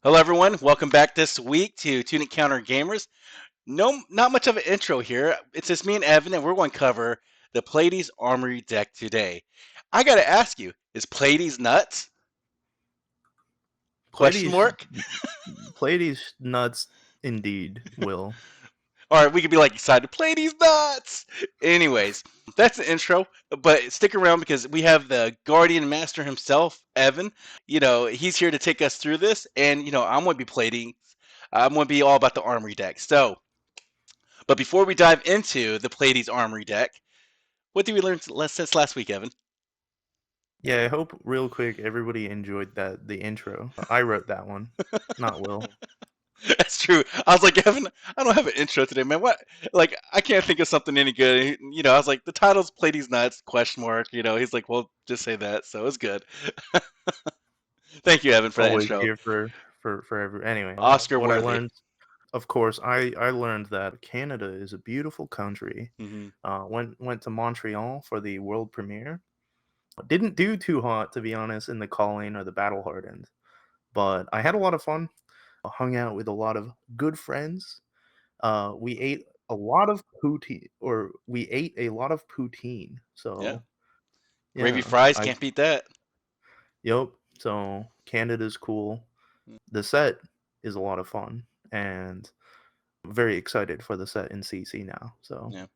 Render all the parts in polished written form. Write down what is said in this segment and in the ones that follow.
Hello, everyone. Welcome back this week to Tunic Counter Gamers. No, not much of an intro here. It's just me and Evan, and we're going to cover the Pleiades Armory Deck today. I got to ask you, is Pleiades nuts? Question Pleiades, mark? Pleiades nuts indeed, Will. Or we could be like excited, Pleiades nuts! Anyways, that's the intro, but stick around because we have the Guardian Master himself, Evan. He's here to take us through this, and, I'm going to be Pleiades. I'm going to be all about the Armory Deck. But before we dive into the Pleiades Armory deck, what did we learn since last week, Evan? Yeah, I hope real quick everybody enjoyed the intro. I wrote that one, not Will. That's true. I was like, Evan, I don't have an intro today, man. What? Like, I can't think of something any good. I was like, the title's Pleiades Nuts, question mark. He's like, well, just say that. So it's good. Thank you, Evan, for that Always intro. here for every anyway. Oscar What I worthy. learned, of course, I learned that Canada is a beautiful country. Hmm. Went to Montreal for the world premiere. Didn't do too hot to be honest in the calling or the battle hardened, but I had a lot of fun. Hung out with a lot of good friends. We ate a lot of poutine, or we ate a lot of poutine. Yeah. So Gravy yeah, fries, I can't beat that. yep. So Canada's cool. The set is a lot of fun, and I'm very excited for the set in CC now. So Yeah.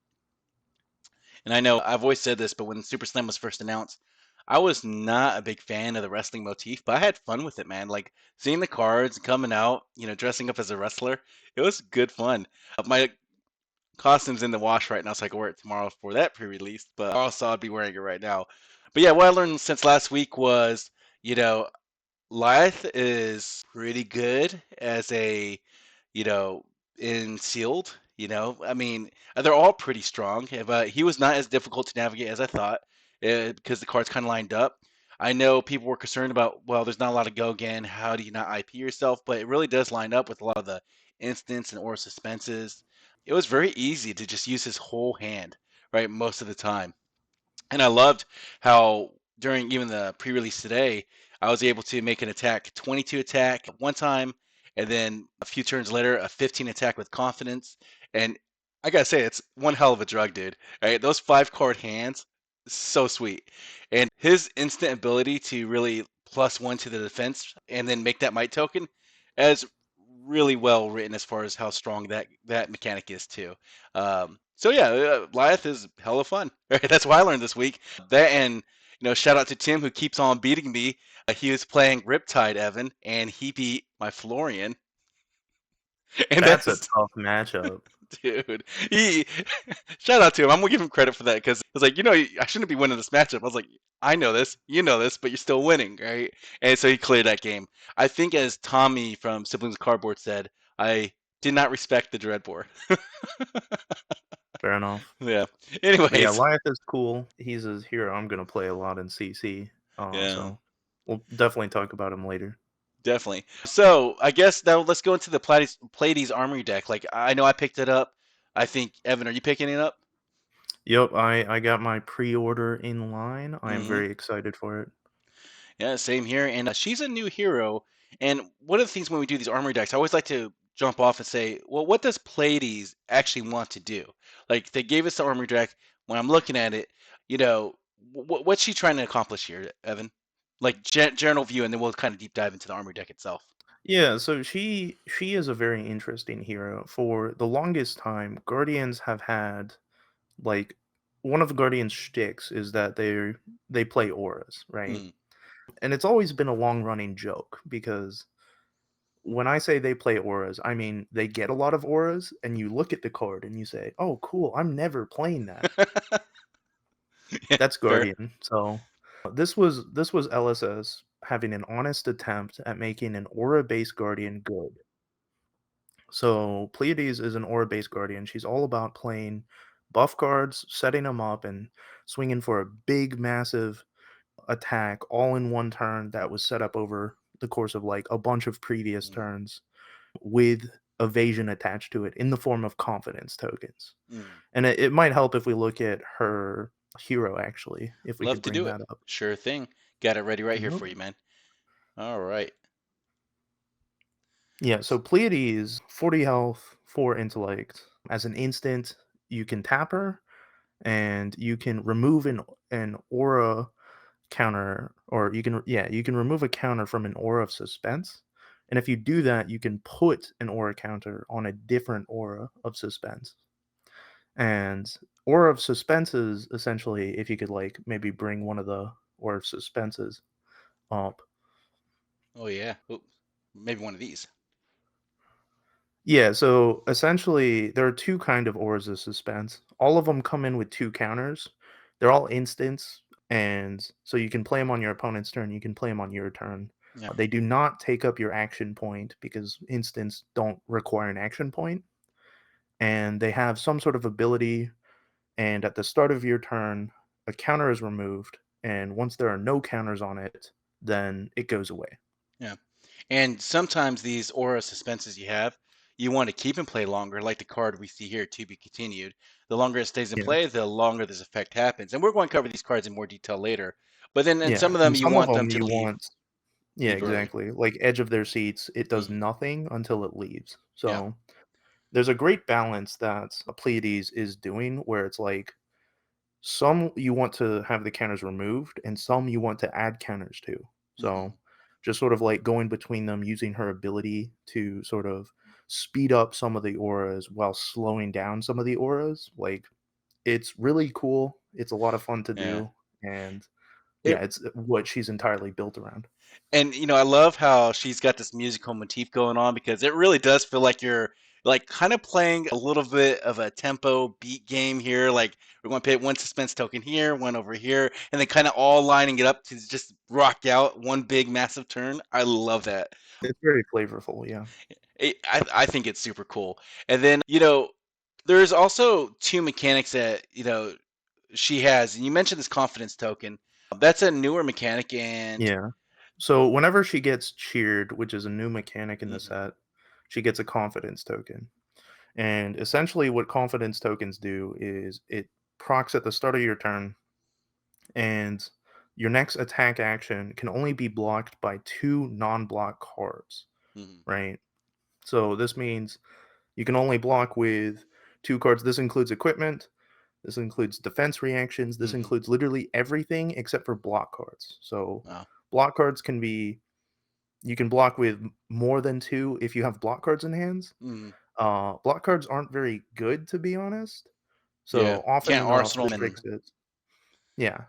And I know I've always said this, but when Super Slam was first announced, I was not a big fan of the wrestling motif, but I had fun with it, man. Like seeing the cards coming out, dressing up as a wrestler, it was good fun. My costume's in the wash right now, so I can wear it tomorrow for that pre-release, but also I'd be wearing it right now. But yeah, what I learned since last week was, you know, Lyth is pretty good as a, you know, in sealed. I mean, they're all pretty strong, but he was not as difficult to navigate as I thought because the cards kind of lined up. I know people were concerned about, well, there's not a lot of go again. How do you not IP yourself? But it really does line up with a lot of the instants and or suspenses. It was very easy to just use his whole hand, right, most of the time. And I loved how during even the pre-release today, I was able to make an attack 22 attack one time, and then a few turns later, a 15 attack with confidence. And I gotta say, it's one hell of a drug, dude. Right? Those 5 card hands, so sweet. And his instant ability to really +1 to the defense and then make that might token is really well written as far as how strong that mechanic is too. So yeah, Lyeth is hella fun. Right? That's what I learned this week. That and shout out to Tim who keeps on beating me. He was playing Riptide Evan, and he beat my Florian. And that's a that's tough matchup. dude. He shout out to him. I'm gonna give him credit for that because it's like I shouldn't be winning this matchup. I was like, I know this, you know this, but you're still winning, right? And so he cleared that game. I think as Tommy from Siblings of Cardboard said, I did not respect the Dreadbore. Fair enough. Yeah. But yeah, Anyways, Lyeth is cool. He's a hero I'm gonna play a lot in CC. yeah, So we'll definitely talk about him later. definitely. So I guess now let's go into the Pleiades Armory deck. Like I know I picked it up. I think Evan, are you picking it up? Yep, I got my pre-order in line. I am Mm-hmm. very excited for it. Yeah, same here. And she's a new hero. And one of the things when we do these armory decks, I always like to jump off and say, well, what does Pleiades actually want to do? Like they gave us the armory deck. When I'm looking at it, what's she trying to accomplish here, Evan? Like general view, and then we'll kind of deep dive into the armory deck itself. Yeah, so she is a very interesting hero. For the longest time, Guardians have had like one of the Guardians' shticks is that they play auras, right? Mm. And it's always been a long running joke because when I say they play auras, I mean they get a lot of auras, and you look at the card and you say, "Oh, cool! I'm never playing that." Yeah, That's fair. Guardian. So this was LSS having an honest attempt at making an aura-based Guardian good. So Pleiades is an aura-based Guardian. She's all about playing buff cards, setting them up, and swinging for a big, massive attack all in one turn that was set up over the course of like a bunch of previous Mm. turns with evasion attached to it in the form of confidence tokens. Mm. And it might help if we look at her hero actually, if we Love could to bring do it. that up. Sure thing. Got it ready right here Yep. for you, man. All right. Yeah, so Pleiades, 40 health, 4 intellect. As an instant, you can tap her and you can remove an aura counter, or you can remove a counter from an aura of suspense. And if you do that, you can put an aura counter on a different aura of suspense. And aura of suspenses, essentially, if you could like maybe bring one of the aura of suspenses up. Oh yeah. Ooh, maybe one of these. Yeah, so essentially there are two kind of auras of suspense. All of them come in with two counters. They're all instants, and so you can play them on your opponent's turn, you can play them on your turn. Yeah. They do not take up your action point because instants don't require an action point, and they have some sort of ability, and at the start of your turn, a counter is removed, and once there are no counters on it, then it goes away. Yeah. And sometimes these aura suspenses you have, you want to keep in play longer, like the card we see here, to be continued. The longer it stays in Yeah. play, the longer this effect happens. And we're going to cover these cards in more detail later. But then in Yeah, some of them, and you some of want them them to you leave want. Yeah, leave early. exactly. Like edge of their seats, it does Hmm. nothing until it leaves. Yeah. So there's a great balance that a Pleiades is doing where it's like some you want to have the counters removed and some you want to add counters to. So Hmm. just sort of like going between them using her ability to sort of speed up some of the auras while slowing down some of the auras. Like it's really cool. It's a lot of fun to Yeah. do. And yeah, It it's what she's entirely built around. And I love how she's got this musical motif going on because it really does feel like you're like kind of playing a little bit of a tempo beat game here. Like we're going to put one suspense token here, one over here, and then kind of all lining it up to just rock out one big massive turn. I love that. It's very flavorful, yeah. I think it's super cool. And then there's also two mechanics that she has, and you mentioned this confidence token. That's a newer mechanic, and Yeah. So whenever she gets cheered, which is a new mechanic in the mhm, set, she gets a confidence token. And essentially what confidence tokens do is it procs at the start of your turn, and your next attack action can only be blocked by two non-block cards, mhm, right? So this means you can only block with two cards. This includes equipment, this includes defense reactions, this mhm. includes literally everything except for block cards. So Wow. block cards can be, you can block with more than two if you have block cards in hands. Mhm. Block cards aren't very good, to be honest. Yeah, So often can't enough, arsenal this and fixes. Yeah,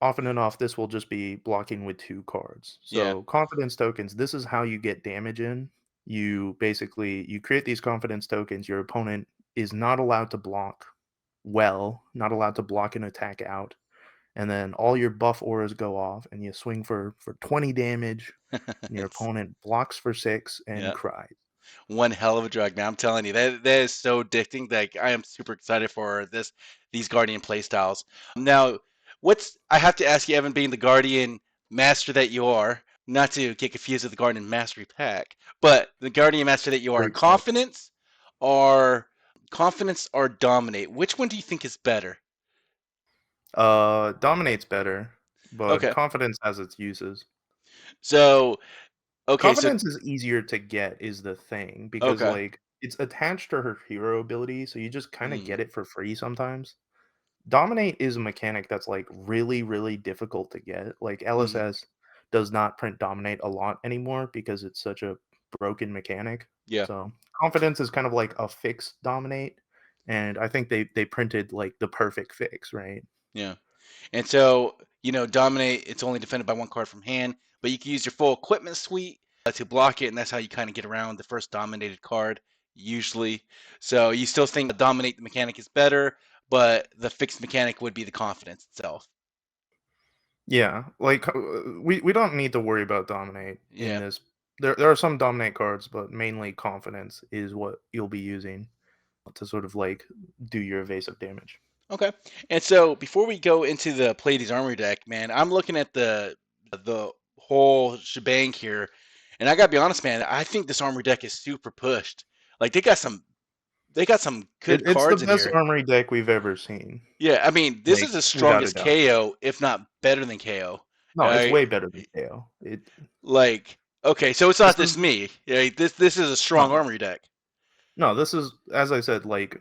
often enough, this will just be blocking with two cards. yeah. So confidence tokens. This is how you get damage in. You basically you create these confidence tokens. Your opponent is not allowed to block well, not allowed to block an attack out, and then all your buff auras go off, and you swing for 20 damage, and your It's opponent blocks for 6 and yeah, cries. one hell of a drug, man. I'm telling you, that is so addicting. Like I am super excited for these Guardian playstyles. Now, what's I have to ask you, Evan, being the Guardian master that you are, not to get confused with the Guardian Mastery Pack, but the Guardian master that you are, Great set. or confidence or dominate. Which one do you think is better? Dominates better, but Okay, confidence has its uses. so okay, so Confidence is easier to get is the thing because, okay, like, it's attached to her hero ability, so you just kinda mm, get it for free sometimes. Dominate is a mechanic that's, like, really, really difficult to get. Like, mm, LSS does not print Dominate a lot anymore because it's such a broken mechanic. yeah, So, Confidence is kind of like a fixed Dominate, and I think they printed, like, the perfect fix, right? yeah. And so, dominate, it's only defended by one card from hand, but you can use your full equipment suite to block it, and that's how you kind of get around the first dominated card, usually. So you still think dominate the mechanic is better, but the fixed mechanic would be the confidence itself. Yeah, like, we don't need to worry about Dominate in Yeah. this. There are some Dominate cards, but mainly Confidence is what you'll be using to sort of, like, do your evasive damage. Okay. And so before we go into the Pleiades Armory deck, man, I'm looking at the whole shebang here, and I gotta be honest, man, I think this armory deck is super pushed. Like they got some good It's the cards in best here. Armory deck we've ever seen, Yeah, I mean, this like, is as strong without a as doubt. KO, if not better than KO. No, it's Uh, way better than KO. It like, Okay, so it's This not is just me. Yeah, this is a strong no, armory deck. no, this is, as I said, like,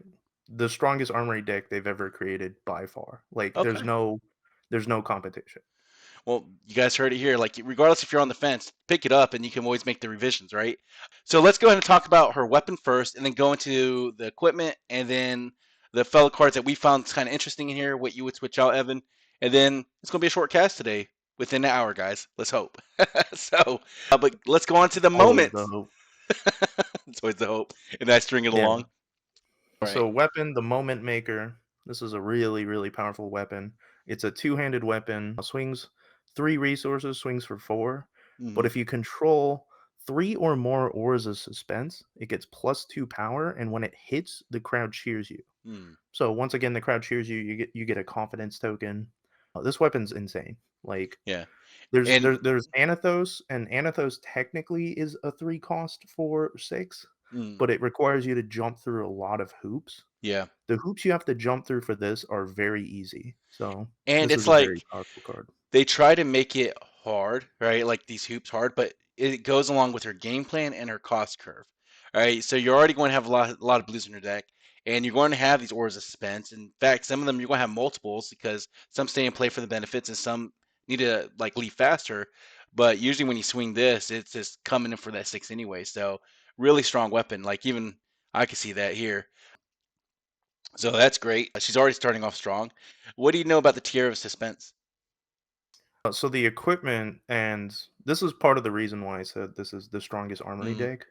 the strongest armory deck they've ever created by far. Like, Okay. there's no competition. Well, you guys heard it here. Like, regardless if you're on the fence, pick it up and you can always make the revisions, right? So let's go ahead and talk about her weapon first, and then go into the equipment, and then the fellow cards that we found kind of interesting in here, what you would switch out, Evan. And then it's going to be a short cast today, within an hour, guys. Let's hope. So, but let's go on to It's the always the moments. hope. It's always the hope, and I string it Yeah. along. All right. So weapon, the Moment Maker. This is a really, really powerful weapon. It's a two-handed weapon. Swings 3 resources, swings for 4. But Mm-hmm. if you control 3 or more ores of suspense, it gets +2 power, and when it hits, the crowd cheers you. Mm. So once again, the crowd cheers you. You get a confidence token. This weapon's insane. Like, Yeah. there's And there's there's Anathos, and Anathos technically is a 3 cost for 6, mm, but it requires you to jump through a lot of hoops. yeah. The hoops you have to jump through for this are very easy, so And this it's is a very like powerful card. they try to make it hard, right? Like these hoops hard, but it goes along with her game plan and her cost curve. All right, so you're already going to have a lot of blues in your deck, and you're going to have these auras of suspense. In fact, some of them you're going to have multiples because some stay in play for the benefits, and some need to like leave faster. But usually when you swing this, it's just coming in for that 6 anyway. So really strong weapon. Like even I can see that here. So that's great. She's already starting off strong. What do you know about the tier of suspense? So the equipment, and this is part of the reason why I said this is the strongest armory Mm, deck.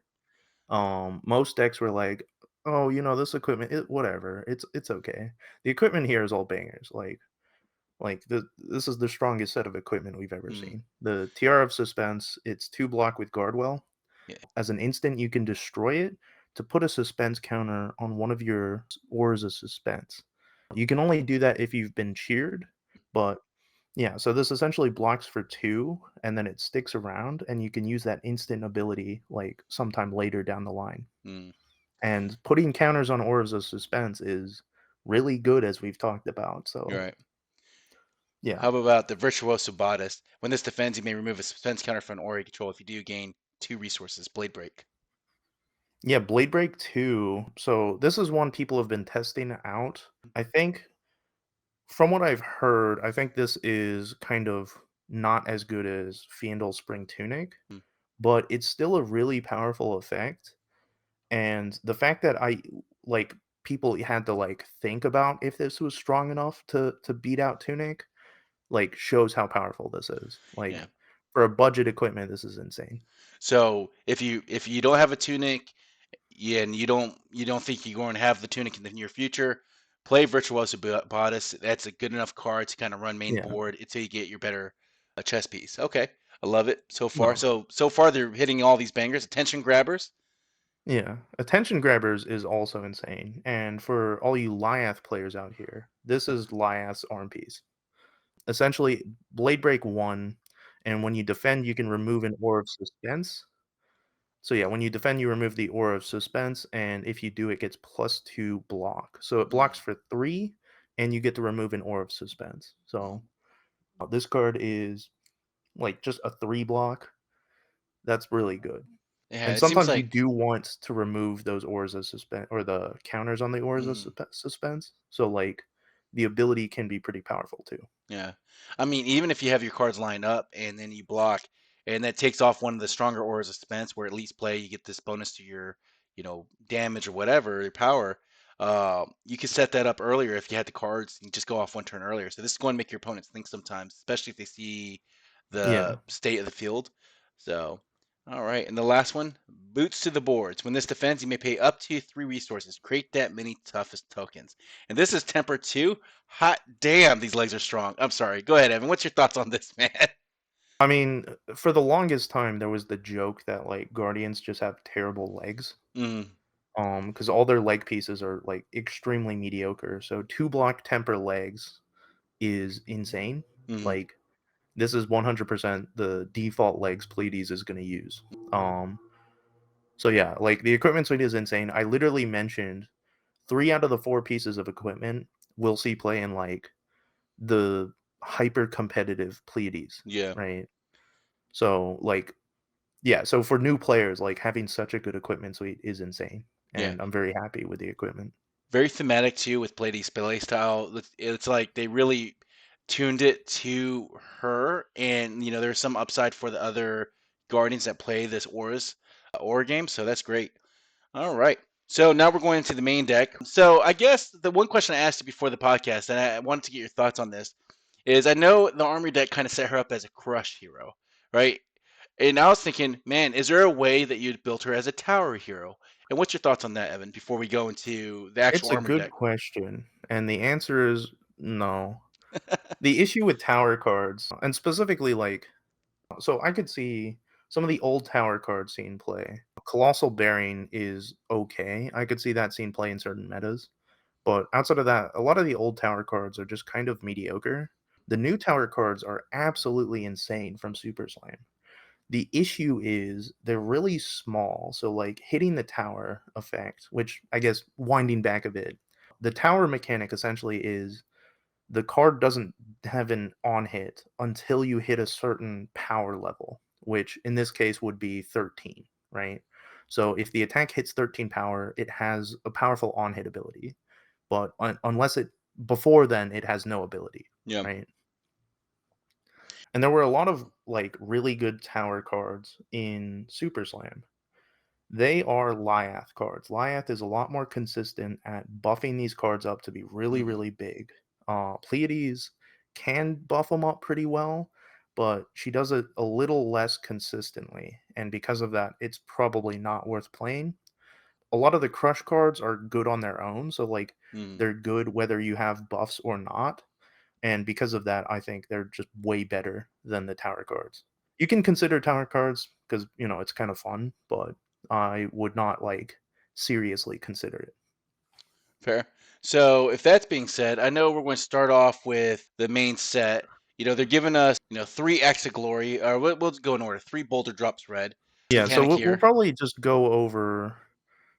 Most decks were like, "Oh, this equipment, whatever, it's okay." The equipment here is all bangers. This is the strongest set of equipment we've ever mm, seen. The Tiara of Suspense, it's 2 block with Guardwell. yeah. As an instant, you can destroy it to put a suspense counter on one of your ores of suspense. You can only do that if you've been cheered, but yeah, so this essentially blocks for 2, and then it sticks around, and you can use that instant ability, like, sometime later down the line. Mm. And putting counters on ores of suspense is really good, as we've talked about, You're so right. yeah. How about the Virtuoso Bodice? When this defends, you may remove a suspense counter from an aura you control. If you do, gain 2 resources. Blade Break. Yeah, Blade Break 2, so this is one people have been testing out. I think from what I've heard, I think this is kind of not as good as Fiendal Spring Tunic, Mm. but it's still a really powerful effect. And the fact that like people had to like think about if this was strong enough to beat out Tunic, like, shows how powerful this is. Yeah. Like, for a budget equipment, this is insane. So if you don't have a tunic, yeah, and you don't think you're going to have the tunic in the near future, play Virtuoso Bodice. That's a good enough card to kind of run main Yeah. board until you get your better chess piece. Okay, I love it so far. No. So far they're hitting all these bangers, attention grabbers. Yeah. Attention Grabbers is also insane. And for all you Lyath players out here, this is Lyath's arm piece. Essentially, Blade Break 1, and when you defend, you can remove an Aura of Suspense. So yeah, when you defend, you remove the Aura of Suspense, and if you do, it gets +2 block. So it blocks Mm, for 3, and you get to remove an Aura of Suspense. mm. So this card is like just a 3 block. That's really good. Yeah, And it seems sometimes you like. do want to remove those auras of suspense, or the counters on the auras of Mm. suspense. So like the ability can be pretty powerful too. Yeah. I mean, even if you have your cards lined up and then you block, and that takes off one of the stronger auras of suspense, where at least play, you get this bonus to your, damage or whatever, your power. You could set that up earlier if you had the cards and just go off 1 turn earlier. So this is going to make your opponents think sometimes, especially if they see the Yeah. state of the field. So, all right. And the last one, boots to the boards. When this defends, you may pay up to 3 resources. Create that many toughest tokens. And this is temper 2. Hot damn, these legs are strong. I'm sorry. Go ahead, Evan. What's your thoughts on this, man? I mean, for the longest time there was the joke that like Guardians just have terrible legs. Mm, Because all their leg pieces are like extremely mediocre. So 2 block temper legs is insane. mm, Like, this is 100% the default legs Pleiades is gonna use. Um so yeah, like the equipment suite is insane. I literally mentioned 3 out of the 4 pieces of equipment will see play in, like, the hyper competitive Pleiades, yeah. right? So, like, Yeah, so for new players, like, having such a good equipment suite is insane, Yeah. and I'm very happy with the equipment. Very thematic too with Pleiades play style. It's like they really tuned it to her, and there's some upside for the other guardians that play this aura game. So that's great. All right. So now we're going into the main deck. So I guess the one question I asked you before the podcast, and I wanted to get your thoughts on this, is I know the armory deck kind of set her up as a crush hero, right? And I was thinking, man, is there a way that you'd build her as a tower hero? And what's your thoughts on that, Evan, before we go into the actual It's a armory good deck? question, and the answer is no. The issue with tower cards, and specifically, like, so I could see some of the old tower cards seeing play. Colossal Bearing is okay. I could see that seeing play in certain metas. But outside of that, a lot of the old tower cards are just kind of mediocre. The new tower cards are absolutely insane from Super Slam. The issue is they're really small. So, like, hitting the tower effect, which I guess winding back a bit, the tower mechanic essentially is the card doesn't have an on hit until you hit a certain power level, which in this case would be 13, right? So if the attack hits 13 power, it has a powerful on hit ability. But unless it before then, it has no ability, Yeah. right? And there were a lot of like really good tower cards in Super Slam. They are Lyath cards. Lyath is a lot more consistent at buffing these cards up to be really, Hmm. really big. Pleiades can buff them up pretty well, but she does it a little less consistently. And because of that, it's probably not worth playing. A lot of the crush cards are good on their own. So, like, Hmm. they're good whether you have buffs or not. And because of that, I think they're just way better than the tower cards. You can consider tower cards because, it's kind of fun, but I would not, like, seriously consider it. Fair. So if that's being said, I know we're going to start off with the main set. They're giving us, three acts of glory, or we'll go in order. Three boulder drops red. Yeah, so Mechanic we'll here. probably just go over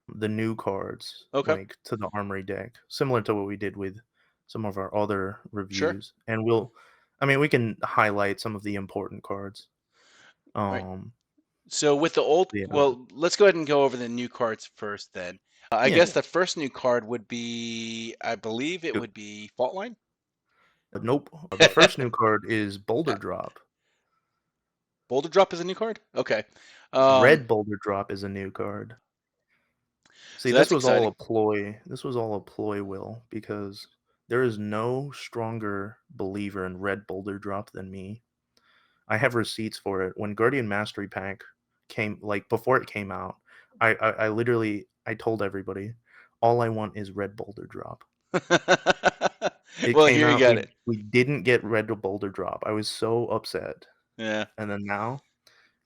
the new cards, Okay. like, to the Armory deck, similar to what we did with some of our other Sure. reviews, and we can highlight some of the important cards. All right. Um, So with the old, yeah. well, let's go ahead and go over the new cards first then. I Yeah, guess the first new card would be, I believe it yeah. would be Fault Line. Nope. The first new card is Boulder Yeah. Drop. Boulder Drop is a new card? Okay. Um, Red Boulder Drop is a new card. See, so this that's was all exciting. a ploy. This was all a ploy, Will, because there is no stronger believer in Red Boulder Drop than me. I have receipts for it. When Guardian Mastery Pack came, like, before it came out, I literally I told everybody, all I want is Red Boulder Drop. It Well, came here you out, got it. we didn't get Red Boulder Drop. I was so upset. Yeah. And then now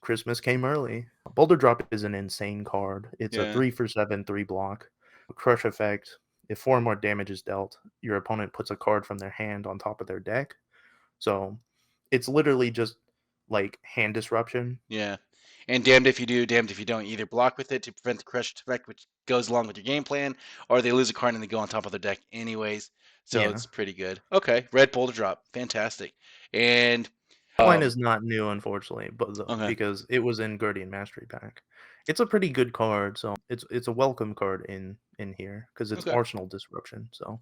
Christmas came early. Boulder Drop is an insane card. It's a Yeah. 3 for 7, 3 block. Crush effect. If 4 or more damage is dealt, your opponent puts a card from their hand on top of their deck. So it's literally just like hand disruption. Yeah. And damned if you do, damned if you don't. You either block with it to prevent the crush effect, which goes along with your game plan, or they lose a card and they go on top of their deck anyways. So Yeah. it's pretty good. Okay, red boulder drop, fantastic. And Line is not new, unfortunately, but okay, because it was in Guardian Mastery Pack. It's a pretty good card, so it's a welcome card in here because it's okay, Arsenal disruption. So all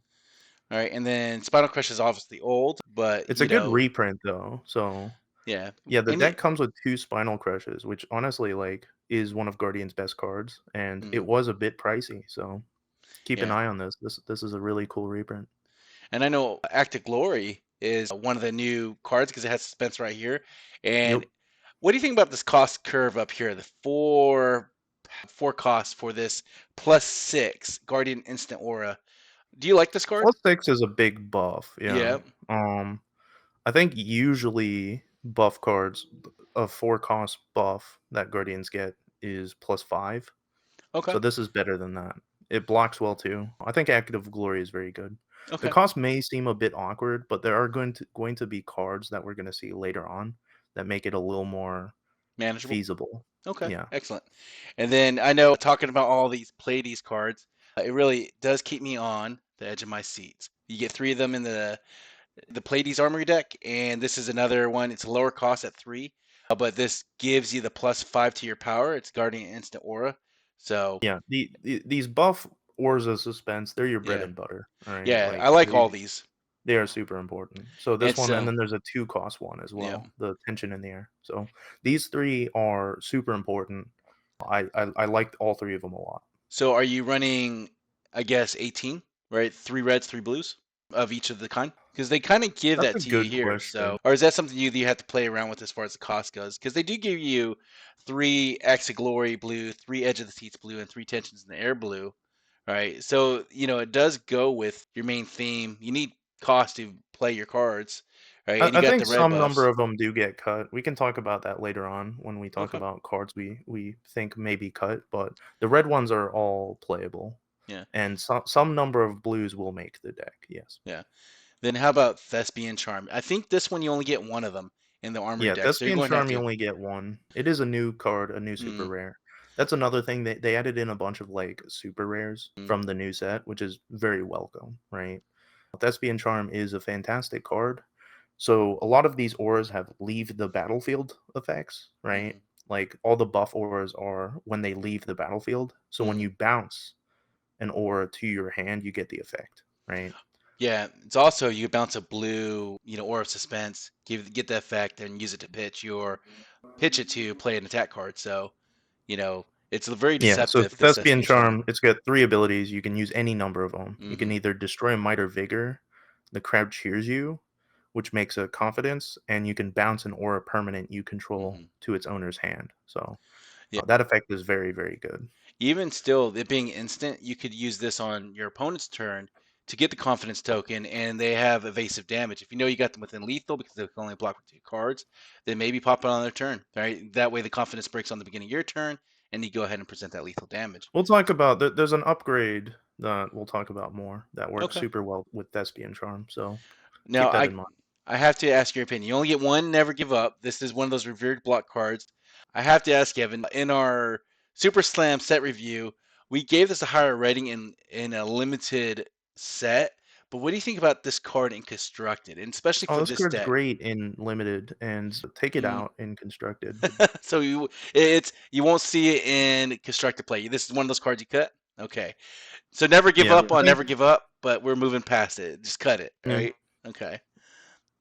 right. And then Spinal Crush is obviously old, but it's a good reprint though. So yeah, yeah, the and deck it, comes with 2 Spinal Crushes, which honestly, like, is one of Guardian's best cards, and it mhm, was a bit pricey, so keep an yeah. eye on this. This is a really cool reprint. And I know Active Glory is one of the new cards because it has suspense right here. And Yep. what do you think about this cost curve up here? The four costs for this +6 Guardian Instant Aura. Do you like this card? +6 is a big buff, yeah. Yeah. Um, I think usually buff cards, a 4 cost buff that Guardians get is +5, Okay. so this is better than that. It blocks well too. I think Active Glory is very good. The Okay. cost may seem a bit awkward, but there are going to be cards that we're gonna see later on that make it a little more Manageable. feasible. Okay. Yeah. Excellent. And then I know talking about all these Pleiades cards, it really does keep me on the edge of my seats. You get three of them in the Pleiades Armory deck, and this is another one. It's a lower cost at 3. but this gives you the +5 to your power. It's Guardian Instant Aura. So Yeah, these buff ores of suspense, they're your bread yeah, and butter, alright? yeah, I Like, like all these. they are super important. So And this one, and so then there's a 2 cost one as yeah. well, the tension in the air. So these 3 are super important. I liked all 3 of them a lot. So are you running, I guess, 18, right? 3 reds, 3 blues of each of the kind? Because they kind of give That's that a to you good here. So, question. or is that something you have to play around with as far as the cost goes? Because they do give you 3 Acts of Glory blue, 3 Edge of the Seats blue, and 3 Tensions in the Air blue, right? So, it does go with your main theme. You need cost to play your cards, right? And you I got think the red some number buffs. of them do get cut. We can talk about that later on when we talk Okay. about cards we think may be cut, but the red ones are all playable, Yeah. and some number of blues will make the deck, yes. Yeah. Then how about Thespian Charm? I think this one you only get one of them in the Armory Yeah, deck, so you're Thespian going to have Charm, you to. only get 1. It is a new card, a new super Mm, rare. That's another thing, they added in a bunch of, like, super rares mm, from the new set, which is very welcome, right? Thespian Charm is a fantastic card. So, a lot of these auras have leave the battlefield effects, right? mm, Like, all the buff auras are when they leave the battlefield. So, when mm. you bounce an aura to your hand, you get the effect, right? Yeah, it's also you bounce a blue, Aura of Suspense, get the effect, and use it to pitch it to play an attack card. So, it's very Yeah, so deceptive, this Thespian Thespian Charm. Charm, it's got 3 abilities, you can use any number of them. You Hmm. can either destroy Might or Vigor, the crowd cheers you, which makes a confidence, and you can bounce an aura permanent you control Hmm. to its owner's hand. So, Yeah. that effect is very, very good. Even still, it being instant, you could use this on your opponent's turn to get the confidence token, and they have evasive damage. If you know you got them within lethal because they can only block with 2 cards, then maybe pop it on their turn. Right? That way, the confidence breaks on the beginning of your turn, and you go ahead and present that lethal damage. We'll talk about there's an upgrade that we'll talk about more that works Okay. super well with Thespian Charm, so Now, keep that I in mind. I have to ask your opinion. You only get one Never Give Up. This is one of those revered block cards. I have to ask Evan, in our Super Slam set review, we gave this a higher rating in a limited set. But what do you think about this card in constructed, and especially Oh, for this this card's deck? great in limited, and take it Mm. out in constructed. So you won't see it in constructed play. This is one of those cards you cut. Okay. So never give Yeah, up I on think never give up, but we're moving past it. Just cut it, yeah. right? Okay.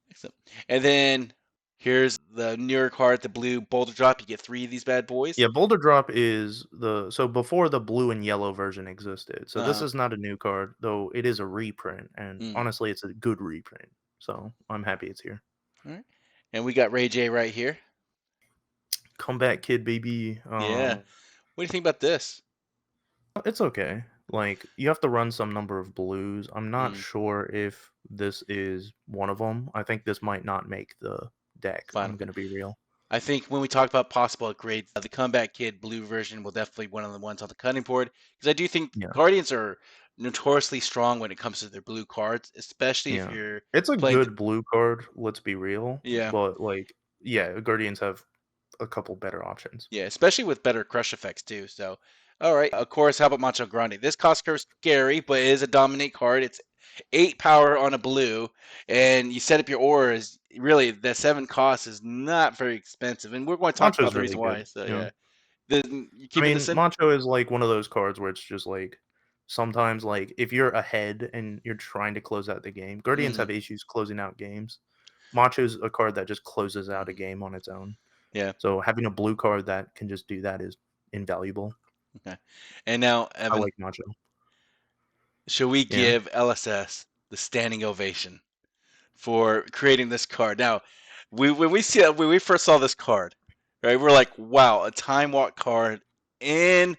Excellent. And then here's the newer card, the blue Boulder Drop. You get 3 of these bad boys. Yeah, Boulder Drop is the so before the blue and yellow version existed. So this Uh, is not a new card, though it is a reprint, and mm, honestly, it's a good reprint. So I'm happy it's here. all right. And we got Ray J right here. Comeback Kid, baby. Yeah. What do you think about this? It's okay. Like, you have to run some number of blues. I'm not Mm, sure if this is one of them. I think this might not make the deck. fine. I'm gonna be real. I think when we talk about possible upgrades, the Comeback Kid blue version will definitely be one of the ones on the cutting board because I do think Yeah, Guardians are notoriously strong when it comes to their blue cards, especially if yeah. you're It's a playing. good blue card, let's be real. Yeah. But, like, yeah, Guardians have a couple better options. Yeah, especially with better crush effects too. So, all right. Of course, how about Macho Grande? This cost curve's scary, but it is a dominate card. It's 8 power on a blue, and you set up your auras. Really, the 7 cost is not very expensive, and we're going to talk about Macho's the really reason why. good. So Yeah. yeah, you I keeping this mean, in? Macho is like one of those cards where it's just like sometimes like if you're ahead and you're trying to close out the game, Guardians Hmm. have issues closing out games. Macho's a card that just closes out a Hmm. game on its own. Yeah. So having a blue card that can just do that is invaluable. Okay. And now, I Evan, like Macho. should we Yeah. give LSS the standing ovation for creating this card? Now, when we first saw this card, right, we're like, wow, a time walk card in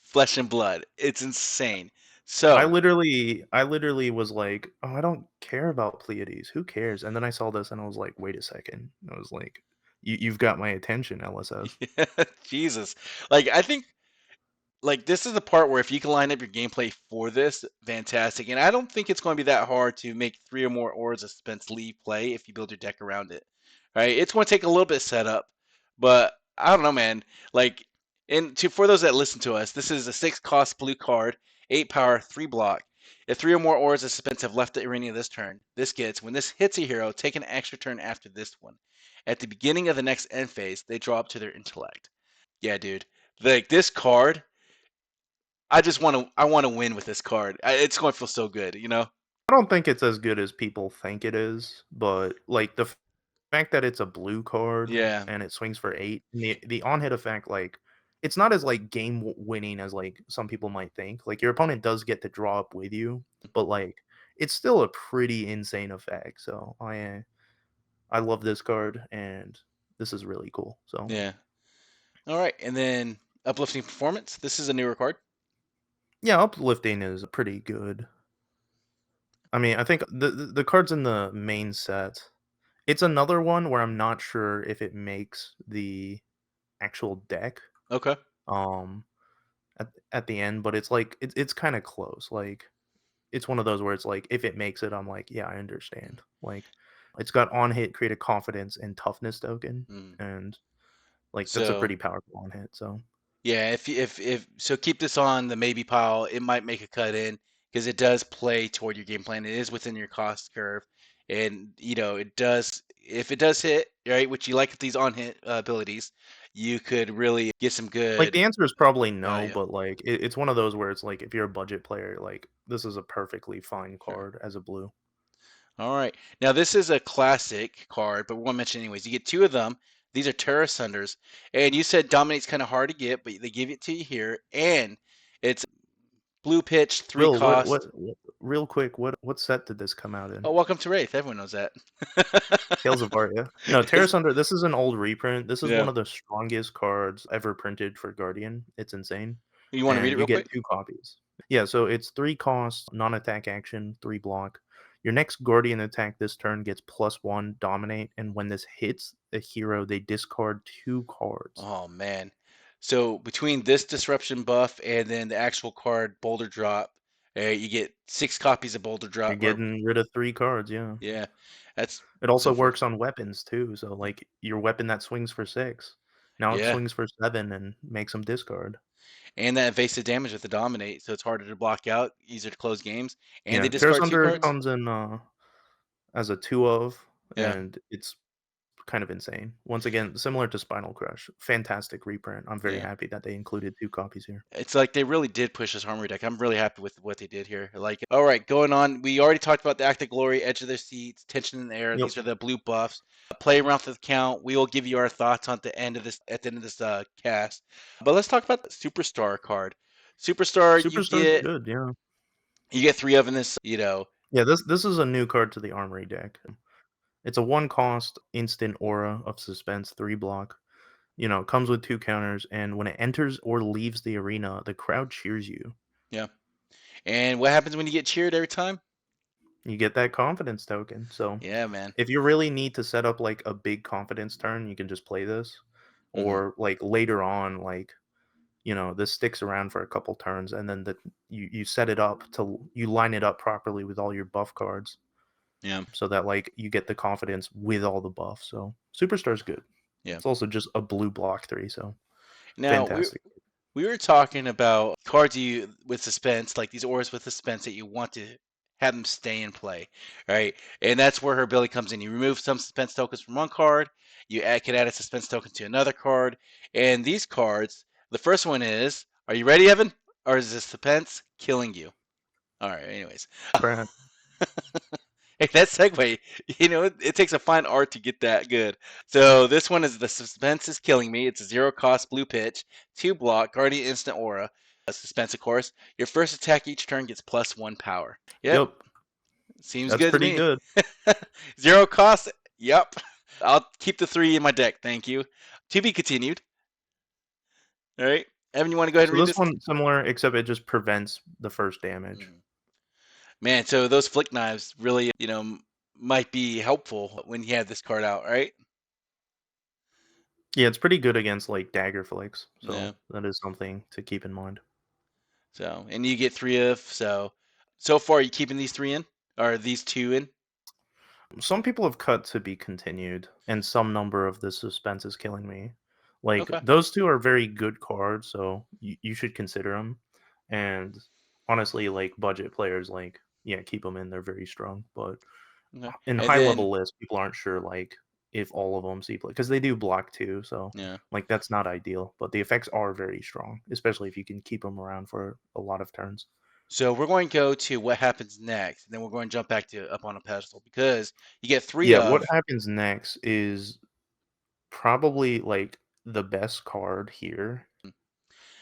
Flesh and Blood. It's insane. So I literally was like, "Oh, I don't care about Pleiades. Who cares?" And then I saw this and I was like, "Wait a second." I was like, You've got my attention, LSS." Jesus, like I think like this is the part where if you can line up your gameplay for this, fantastic. And I don't think it's going to be that hard to make 3 or more Auras of Suspense leave play if you build your deck around it. Right? It's going to take a little bit of setup, but I don't know, man. Like, and to for those that listen to us, this is a 6 cost blue card, 8 power, 3 block. If 3 or more auras of suspense have left the arena this turn, when this hits a hero, take an extra turn after this one. At the beginning of the next end phase, they draw up to their intellect. Yeah, dude. Like this card, I want to win with this card. It's going to feel so good, you know? I don't think it's as good as people think it is, but like fact that it's a blue card Yeah. and it swings for 8, and the on-hit effect, like, it's not as, like, winning as, like, some people might think. Like, your opponent does get to draw up with you, but, like, it's still a pretty insane effect, so I love this card, and this is really cool, so Yeah. All right. And then uplifting performance. This is a newer card. yeah, Uplifting is pretty good. I mean, I think the cards in the main set, it's another one where I'm not sure if it makes the actual deck, Okay. um at the end, but it's like it's kind of close. Like it's one of those where it's like if it makes it, I'm like, yeah, I understand. Like it's got on hit, create a confidence and toughness token, Mm. and like that's a So pretty powerful on hit. So yeah, if so, keep this on the maybe pile. It might make a cut in because it does play toward your game plan. It is within your cost curve, and it does. If it does hit right, which you like with these on hit abilities, you could really get some like good the answer is probably no, value. but like it's one of those where it's like if you're a budget player, like this is a perfectly fine Sure. card as a blue. All right. Now this is a classic card, but we're gonna mention it anyways. You get 2 of them. These are Terra Sunders, and you said Dominate's kind of hard to get, but they give it to you here, and it's blue pitch, three Real cost. real quick, what set did this come out in? Oh, welcome to Wraith. Everyone knows that. Tales of Arya. No, Terra It's- Sunder, this is an old reprint. This is one yeah. of the strongest cards ever printed for Guardian. It's insane. You want to read And it you real get quick? 2 copies. Yeah, so it's 3 cost, non-attack action, 3 block. Your next Guardian attack this turn gets +1 dominate, and when this hits a hero, they discard 2 cards. Oh man. So between this disruption buff and then the actual card Boulder Drop, you get 6 copies of Boulder You're Drop. Or getting rid of 3 cards, yeah. yeah, that's It also so for works on weapons too, so, like, your weapon that swings for 6, now it yeah, swings for 7 and makes them discard. and that evasive damage with the dominate, so it's harder to block out, easier to close games, and they Yeah, Terra discard two Sunder cards. comes in, as a 2 of, Yeah, and it's kind of insane. Once again, similar to Spinal Crush, fantastic reprint. I'm very yeah. happy that they included 2 copies here. It's like they really did push this armory deck. I'm really happy with what they did here. I like it. All right, going on. We already talked about the Act of Glory, Edge of their Seats, Tension in the Air. Yep. These are the blue buffs. Play around with the count. We will give you our thoughts on the end of this at the end of this cast. But let's talk about the Superstar card. Superstar, Superstar's good, yeah. you get 3 of in this. You know, Yeah, this is a new card to the Armory deck. It's a 1 cost instant aura of suspense, 3 block. It comes with 2 counters, and when it enters or leaves the arena, the crowd cheers you. yeah. And what happens when you get cheered every time? You get that confidence token. So Yeah, man. if you really need to set up like a big confidence turn, you can just play this. Hmm. Or like later on, like this sticks around for a couple turns, and then you set it up to you line it up properly with all your buff cards, Yeah, so that like you get the confidence with all the buffs. So Superstar's good. yeah. It's also just a blue block 3, so Now fantastic. we were talking about cards you with suspense, like these auras with suspense that you want to have them stay in play, right? And that's where her ability comes in. You remove some suspense tokens from one card, can add a suspense token to another card, and these cards, the first one is, are you ready, Evan? Or is the suspense killing you? All right, anyways. Brad, Hey, that segue, it takes a fine art to get that good. So this one is the suspense is killing me. It's a 0 cost blue pitch, 2 block, guardian instant aura, suspense of course. Your first attack each turn gets +1 power. Yep, yep, seems that's good to pretty me. good. 0 cost, yep. I'll keep the 3 in my deck, thank you. To be continued. All right, Evan, you want to go ahead and So read this this? one similar, except it just prevents the first damage. Mhm. Man, so those flick knives really, might be helpful when you have this card out, right? Yeah, it's pretty good against like dagger flicks, Yeah. so that is something to keep in mind. So, and you get 3 of, so far are you keeping these 3 in? Or these 2 in? Some people have cut to be continued, and some number of the suspense is killing me. Like Okay. those 2 are very good cards, so you should consider them. And honestly, like budget players, like yeah, keep them in. They're very strong, but Okay. in And high then level lists, people aren't sure like if all of them see play because they do block too. So yeah. like that's not ideal, but the effects are very strong, especially if you can keep them around for a lot of turns. So we're going to go to what happens next, and then we're going to jump back to up on a pedestal because you get three Yeah, what of. happens next is probably like the best card here.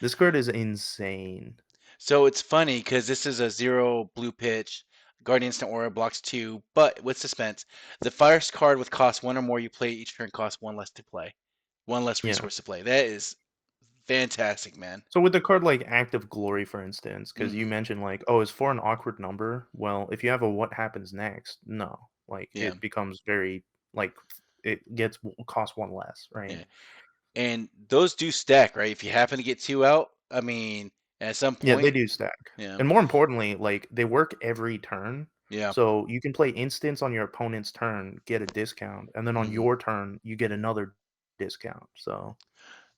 This card is insane. So it's funny because this is a zero blue pitch. Guardian Instant Aura blocks two, but with suspense. The first card with cost one or more you play each turn costs one less to play, one less Yeah. resource to play. That is fantastic, man. So with the card like Act of Glory, for instance, because you Hmm. mentioned like, oh, it's for an awkward number. Well, if you have a what happens next, no, like Yeah, it becomes very like it gets cost one less, right? yeah. And those do stack, right? If you happen to get two out, I mean, at some Yeah, they point, do stack. yeah, And more importantly, like they work every turn. yeah. So you can play instants on your opponent's turn, get a discount, and then on Hmm. your turn, you get another discount. So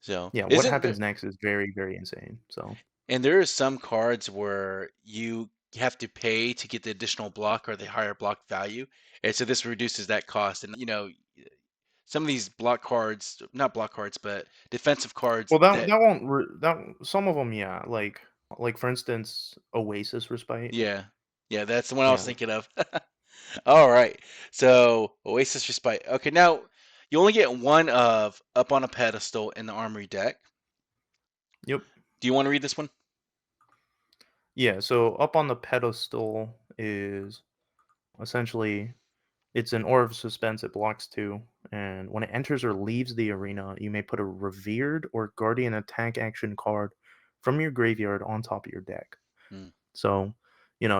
So yeah, what isn't there? happens next is very, very insane. So And there are some cards where you have to pay to get the additional block or the higher block value, and so this reduces that cost. And some of these block cards, not block cards, but defensive cards well, that that, that won't that some of them, yeah, like for instance, Oasis Respite. yeah, yeah, that's the one I was Yeah. thinking of. All right, so Oasis Respite. Okay, now you only get one of up on a pedestal in the Armory deck. Yep. Do you want to read this one? Yeah. So up on the pedestal is essentially it's an Aura of Suspense. It blocks two, and when it enters or leaves the arena, you may put a Revered or Guardian attack action card from your graveyard on top of your deck. Mm, So,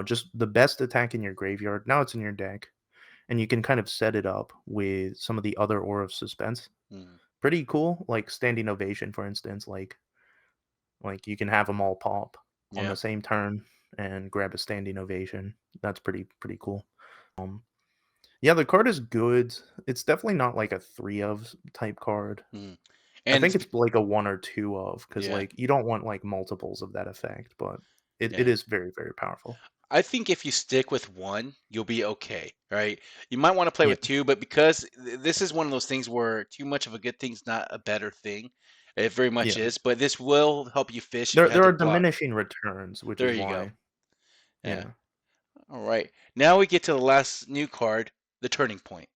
just the best attack in your graveyard. Now it's in your deck, and you can kind of set it up with some of the other Aura of Suspense. mm, Pretty cool, like Standing Ovation, for instance. Like you can have them all pop on yeah. the same turn and grab a Standing Ovation. That's pretty cool. Um, Yeah, the card is good. It's definitely not like a 3 of type card. Mm. I And think it's it's like a 1 or 2 of because yeah, like, you don't want, like, multiples of that effect, but it yeah. is very, very powerful. I think if you stick with one, you'll be okay, right? You might want to play Yeah, with two, but because this is one of those things where too much of a good thing's not a better thing. It very much yeah. is, but this will help you fish if There you had there to are block. diminishing returns, which There is you go. why. Yeah. Yeah. All right. Now we get to the last new card, the turning point.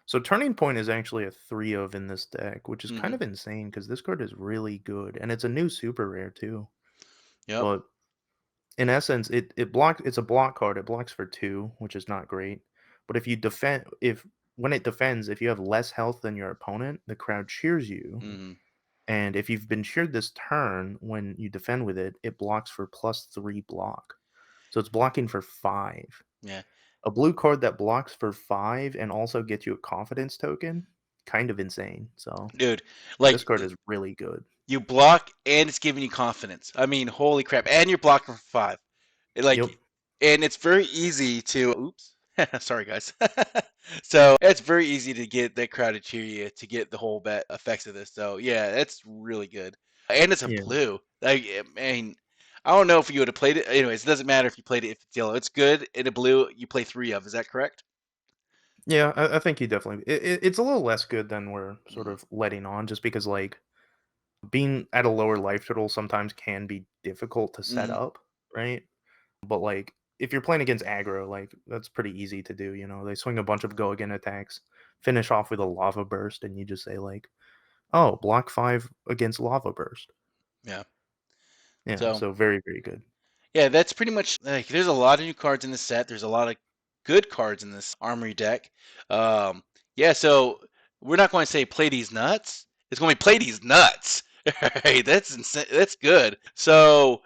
So Turning Point is actually a 3 of in this deck, which is kind Hmm. of insane because this card is really good, and it's a new super rare too. Yep. But in essence, it's a block card. It blocks for 2, which is not great. But if when it defends, if you have less health than your opponent, the crowd cheers you. Hmm. And if you've been cheered this turn when you defend with it, it blocks for +3 block. So it's blocking for 5. Yeah. A blue card that blocks for 5 and also gets you a confidence token, kind of insane. So Dude, this like card is really good. you block and it's giving you confidence. I mean, holy crap. And you're blocking for five. Yep. Like, and it's very easy to oops. Sorry guys. So it's very easy to get that crowd to cheer you to get the whole bet effects of this. So yeah, that's really good. And it's a Yeah. blue. Like I mean, I don't know if you would have played it. Anyways, it doesn't matter if you played it if it's yellow. It's good. In a blue, you play three of. Is that correct? Yeah, I think you definitely it's a little less good than we're sort Hmm. of letting on just because like being at a lower life total sometimes can be difficult to set Hmm. up, right? But like if you're playing against aggro, like that's pretty easy to do. They swing a bunch of go again attacks, finish off with a lava burst, and you just say like, "Oh, block 5 against lava burst." Yeah. Yeah, So so very, very good. yeah, that's pretty much like there's a lot of new cards in this set. There's a lot of good cards in this armory deck. Um, yeah, so we're not going to say play these nuts. It's going to be play these nuts. Right, that's insane. That's good. So,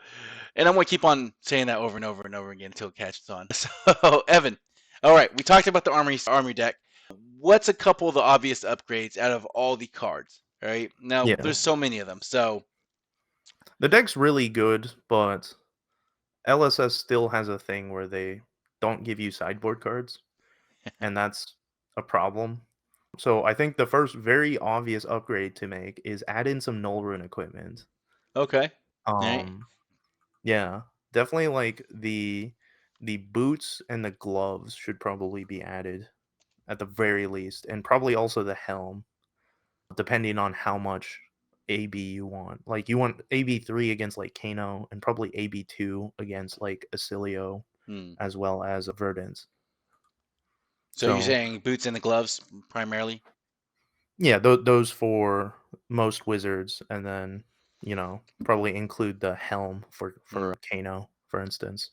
and I'm going to keep on saying that over and over and over again until it catches on. So, Evan, all right, we talked about the armory deck. What's a couple of the obvious upgrades out of all the cards? All right, now Yeah. there's so many of them. So, The deck's really good, but LSS still has a thing where they don't give you sideboard cards, and that's a problem. So I think the first very obvious upgrade to make is add in some null rune equipment. okay, all right, Um, yeah. definitely like the boots and the gloves should probably be added at the very least, and probably also the helm, depending on how much AB you want. Like you want AB3 against like Kano, and probably AB2 against like Acilio, Hmm. as well as Verdance. So you're So saying boots and the gloves primarily? yeah, those for most wizards, and then probably include the helm for Hmm. Kano, for instance.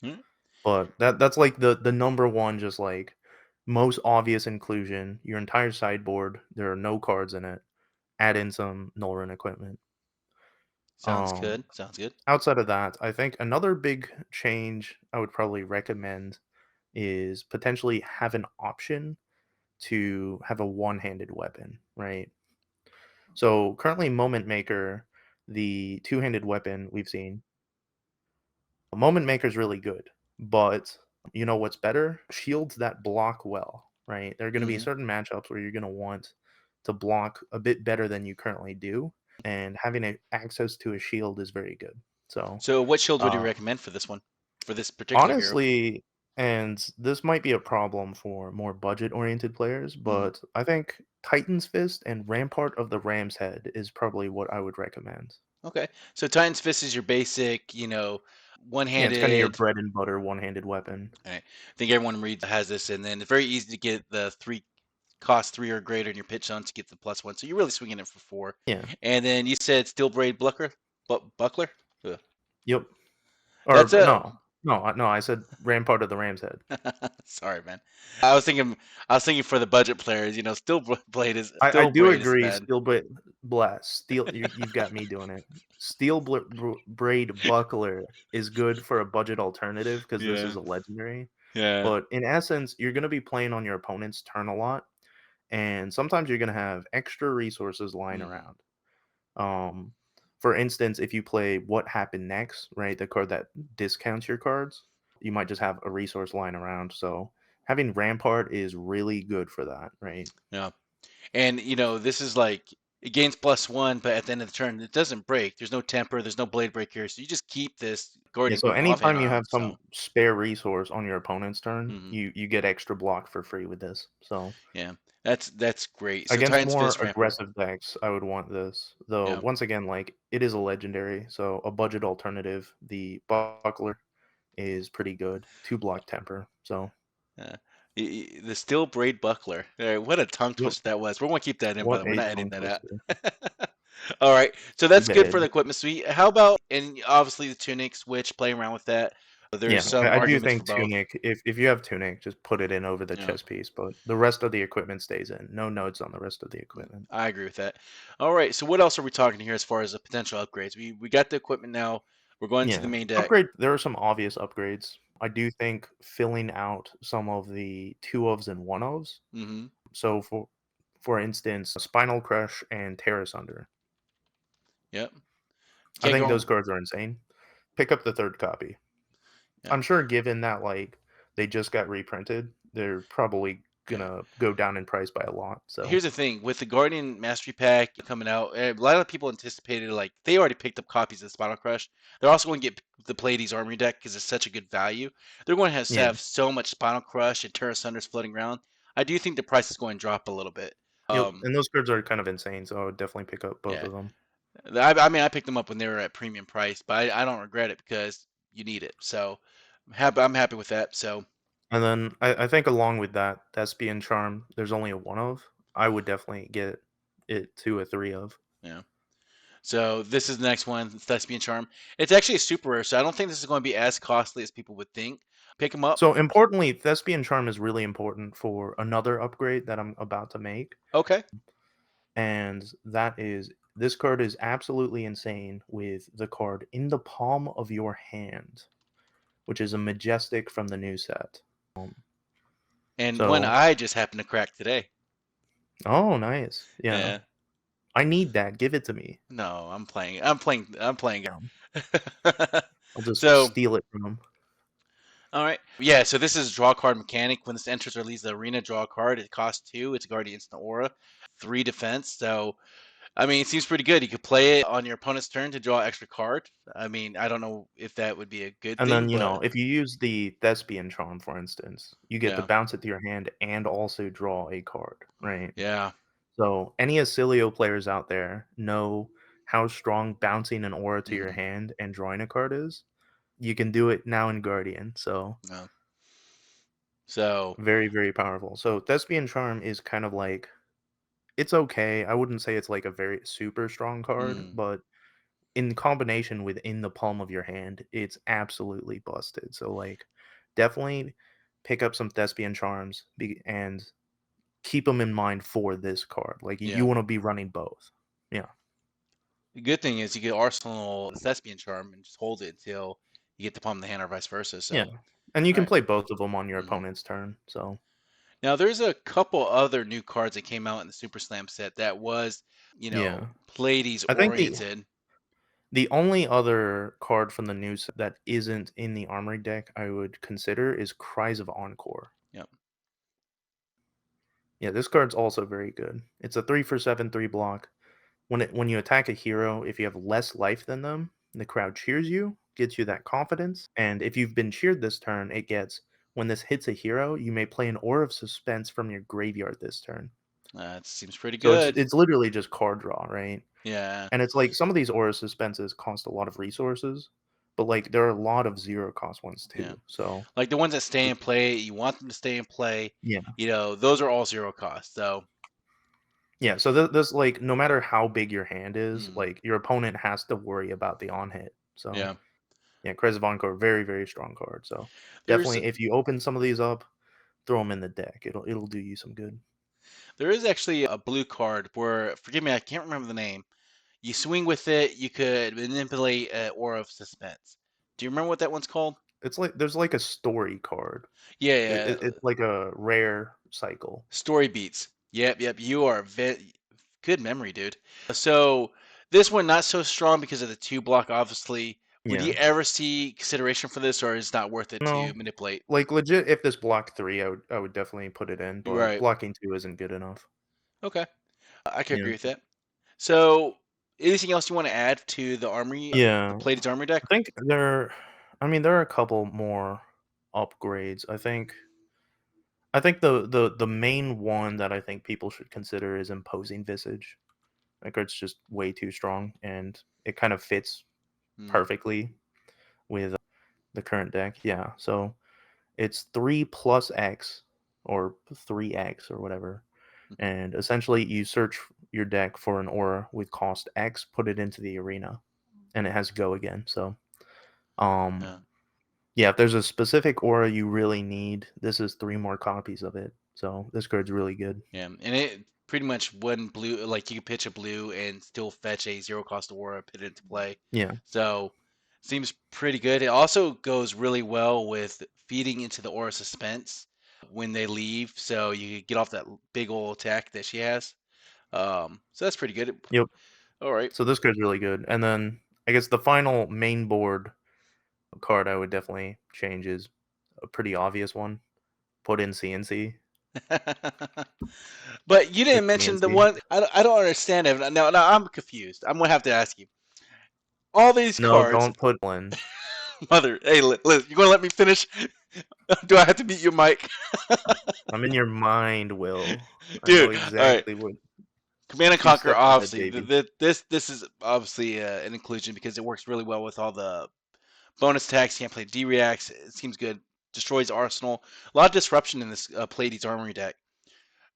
Hmm. But that's like the number one, just like most obvious inclusion. Your entire sideboard, there are no cards in it. Add in some null rune equipment. Sounds Um, good. Sounds good. outside of that, I think another big change I would probably recommend is potentially have an option to have a one-handed weapon, right? So currently, Moment Maker, the two-handed weapon we've seen, Moment Maker is really good, but you know what's better? Shields that block well, right? There are going to be Hmm. certain matchups where you're going to want to block a bit better than you currently do, and having access to a shield is very good. So, So what shield would you uh, recommend for this one? For this particular hero? honestly, and this might be a problem for more budget-oriented players, Hmm. but I think Titan's Fist and Rampart of the Ram's Head is probably what I would recommend. Okay. So Titan's Fist is your basic, Yeah, it's kind of your one-handed. bread and butter one-handed weapon. Right. I think everyone reads has this, and then it's very easy to get the three cost three or greater in your pitch zone to get the +1. So you're really swinging it for four. Yeah. And then you said Steel Braid Buckler, Buckler. Ugh. Yep. That's Or a. no, I said Rampart of the Ram's Head. Sorry, man. I was thinking, I was thinking for the budget players. I Steel do Braid is agree. bad. Steel blade, blast. Steel. You've got me doing it. Steel braid buckler is good for a budget alternative because this is Yeah. a legendary. Yeah. But in essence, you're going to be playing on your opponent's turn a lot, and sometimes you're going to have extra resources lying Hmm. around. Um, for instance, if you play What Happened Next, right, the card that discounts your cards, you might just have a resource lying around. So having Rampart is really good for that, right? Yeah. And this is like it gains +1, but at the end of the turn, it doesn't break. There's no temper, there's no blade break here, so you just keep this Yeah. Guardian So offhand anytime you around. have So, some spare resource on your opponent's turn, hmm you get extra block for free with this. So yeah, that's great. So against Titan's more Fist Rampart. aggressive decks, I would want this. Though Yeah, once again, like it is a legendary, so a budget alternative, the buckler is pretty good. Two block temper. So yeah. The Steel Braid Buckler. What a tongue yep. twister that was. We're gonna keep that in, by What the way. We're a not editing tongue that twister. out. All right, so Too that's good for the bad. equipment suite. How about and obviously the Tunic switch, playing around with that. There's Yeah, some I do arguments for think both. Tunic, if you have Tunic, just put it in over the Yeah. chess piece, but the rest of the equipment stays in. No notes on the rest of the Mm, equipment. I agree with that. All right, so what else are we talking here as far as the potential upgrades? We got the equipment now. We're going to the Yeah. main deck. Upgrade, there are some obvious upgrades. I do think filling out some of the two ofs and one ofs. Hmm. So for instance, Spinal Crush and Terrace Under. Yep. I Can't think go. those cards are insane. Pick up the third copy. Yeah. I'm sure given that like they just got reprinted, they're probably Yeah. gonna go down in price by a lot. So Here's the thing with the Guardian Mastery Pack coming out, a lot of people anticipated like they already picked up copies of Spinal Crush. They're also going to get the Pleiades Armory Deck because it's such a good value. They're going to yeah. have so much Spinal Crush and Terra Sunders floating around. I do think the price is going to drop a little bit. Yep, Um, and those cards are kind of insane, so I would definitely pick up both yeah. of them. I mean, I picked them up when they were at premium price, but I don't regret it because you need it. So I'm happy with that. So And then I think along with that, Thespian Charm, there's only a one of. I would definitely get it to a three of. yeah. So this is the next one, Thespian Charm. It's actually a super rare, so I don't think this is going to be as costly as people would think. Pick them up. So importantly, Thespian Charm is really important for another upgrade that I'm about to make, Okay. and that is this card is absolutely insane with the card in the palm of your hand, which is a majestic from the new set. Um, And one so I just happened to crack today. oh nice. Yeah. Yeah. I need that. Give it to me. No, I'm playing. I'm playing. I'm playing. Yeah. I'll just So, steal it from them. all right. Yeah, so this is draw card mechanic. When this enters or leaves the arena, draw a card. It costs 2. It's a Guardian Instant Aura, 3 defense. So I mean, it seems pretty good. You could play it on your opponent's turn to draw extra card. I mean, I don't know if that would be a good And thing, then, but if you use the Thespian Charm, for instance, you get to yeah, bounce it to your hand and also draw a card, right? yeah, So, any Acilio players out there know how strong bouncing an aura to your mm, hand and drawing a card is. You can do it now in Guardian, so no. So, very, very powerful. So, Thespian Charm is kind of like it's okay. I wouldn't say it's like a very super strong card, mm, but in combination within the palm of your hand, it's absolutely busted. So, like, definitely pick up some Thespian Charms and keep them in mind for this card. Like, you yeah. want to be running both. Yeah. The good thing is you get Arsenal the Thespian Charm and just hold it until you get the palm of the hand or vice versa. Yeah. So, And you all can right. play both of them on your Mm. opponent's turn. So, Now, there's a couple other new cards that came out in the Super Slam set that was, yeah. Pleiades I think oriented. the only other card from the new set that isn't in the Armory deck I would consider is Cries of Encore. Yep. Yeah, this card's also very good. It's a 3 for 7 3 block. When you attack a hero, if you have less life than them, the crowd cheers you, gets you that confidence, and if you've been cheered this turn, it gets when this hits a hero, you may play an Aura of Suspense from your graveyard this turn. That seems pretty So it's good. it's literally just card draw, right? Yeah. And it's like some of these Aura Suspenses cost a lot of resources, but like there are a lot of zero cost ones Yeah. too. So Like the ones that stay in it's play, you want them to stay in play. yeah. Those are all zero cost. So, Yeah, so this like no matter how big your hand is, mm, like your opponent has to worry about the on hit. So yeah. yeah, Crazy Encore, very, very strong card. So There's definitely, if you open some of these up, throw them in the deck. It'll do you some good. there is actually a blue card where, forgive me, I can't remember the name. You swing with it, you could manipulate an aura of suspense. Do you remember what that one's called? It's like there's like a story card. Yeah, It's like a rare cycle. story beats. Yep, yep. You are good memory, dude. So this one not so strong because of the two block, obviously. Would you Yeah. ever see consideration for this, or is it not worth it to No, manipulate? like legit. If this block 3, I would definitely put it in. But Right. blocking 2 isn't good enough. Okay. I could Yeah. agree with that. So, anything else you want to add to the Yeah. Pleiades Armory deck? I think I mean, there are a couple more upgrades. I think the main one that I think people should consider is Imposing Visage. That card's just way too strong, and it kind of fits Hmm. perfectly with the current deck. Yeah, so it's 3 plus X or 3X or whatever, and essentially you search your deck for an aura with cost X, put it into the arena, and it has go again. So, um, Yeah. yeah, if there's a specific aura you really need, this is 3 more copies of it. So this card's really good. Yeah. And it pretty much one blue, like you can pitch a blue and still fetch a zero cost aura, put it into play. Yeah. So, seems pretty good. It also goes really well with feeding into the aura suspense when they leave. So, you get off that big old attack that she has. So that's pretty good. Yep. All right. So this card's really good. And then I guess the final main board card I would definitely change is a pretty obvious one. Put in CNC. But you The didn't mention the CNC. one. I don't understand it. Now I'm confused. I'm gonna have to ask you. All these No, cards, don't put in. mother. Hey, Liz, you gonna let me finish? Do I have to mute your mic, I'm in your mind, Will. I know dude? All right. exactly what Command and 2 Conquer. steps ahead, Obviously, baby. this is obviously an inclusion because it works really well with all the bonus attacks. You can't play D reacts. It seems good. Destroys Arsenal. A lot of disruption in this Pleiades Armory deck.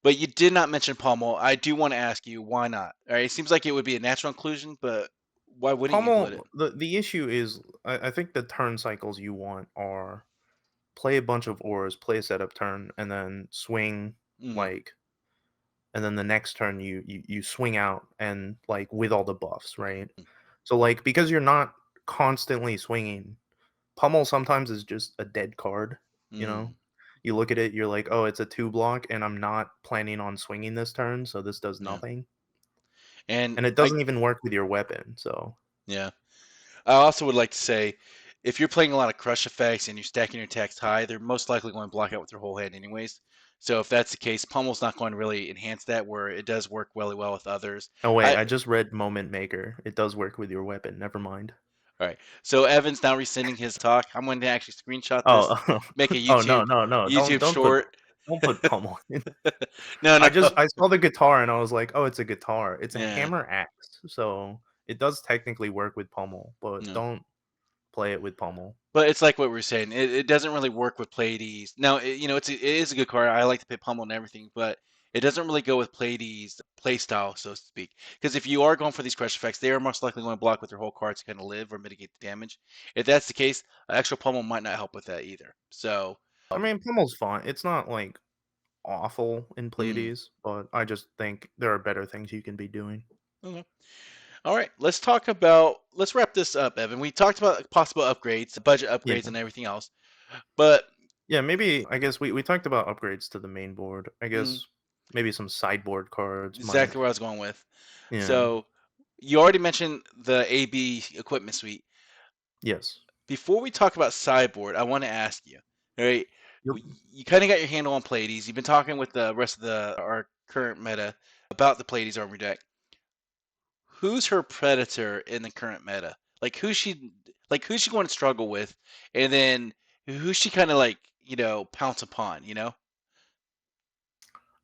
But you did not mention Pommel. I do want to ask you why not. All right, it seems like it would be a natural inclusion, but why wouldn't you include it? Pommel, the issue is I think the turn cycles you want are play a bunch of auras, play a setup turn, and then swing Mm, like and then the next turn you swing out and like with all the buffs, right? So like because you're not constantly swinging, Pummel sometimes is just a dead card, you know? mm, You look at it, you're like, "Oh, it's a 2 block and I'm not planning on swinging this turn, so this does yeah, nothing." and And it I doesn't even work with your weapon, so yeah. I also would like to say, if you're playing a lot of crush effects and you're stacking your attacks high, they're most likely going to block out with their whole hand anyways. So if that's the case, Pummel's not going to really enhance that, where it does work really well with others. Oh wait, I I just read Moment Maker. It does work with your weapon. Never mind. All right. So Evan's now rescinding his talk. I'm going to actually screenshot this, Oh, make a oh no, YouTube no, no! YouTube short. Don't put pummel in. No, no. I saw the guitar and I was like, oh, it's a guitar. It's a Yeah. hammer axe, so it does technically work with pummel, but No. don't play it with pummel. But it's like what we are saying. It doesn't really work with Pleiades. Now, it is a good card. I like to pit Pummel and everything, but it doesn't really go with Pleiades play style, so to speak. Because if you are going for these crush effects, they are most likely going to block with their whole card to kind of live or mitigate the damage. If that's the case, extra Pummel might not help with that either. So, I mean, pummel's fine. It's not like awful in mm, Pleiades, but I just think there are better things you can be doing. okay. All right, let's wrap this up, Evan. We talked about possible upgrades, budget Yeah. upgrades, and everything else, but Yeah, maybe I guess we talked about upgrades to the main board. I mm, guess maybe some sideboard cards might. exactly where I was going with. Yeah. So, you already mentioned the AB equipment suite. Yes. Before we talk about sideboard, I want to ask you, all right? Yep. You kind of got your handle on Pleiades. You've been talking with the rest of the our current meta about the Pleiades Armory deck. Who's her predator in the current meta? Who's she going to struggle with, and then who's she kind of like pounce upon?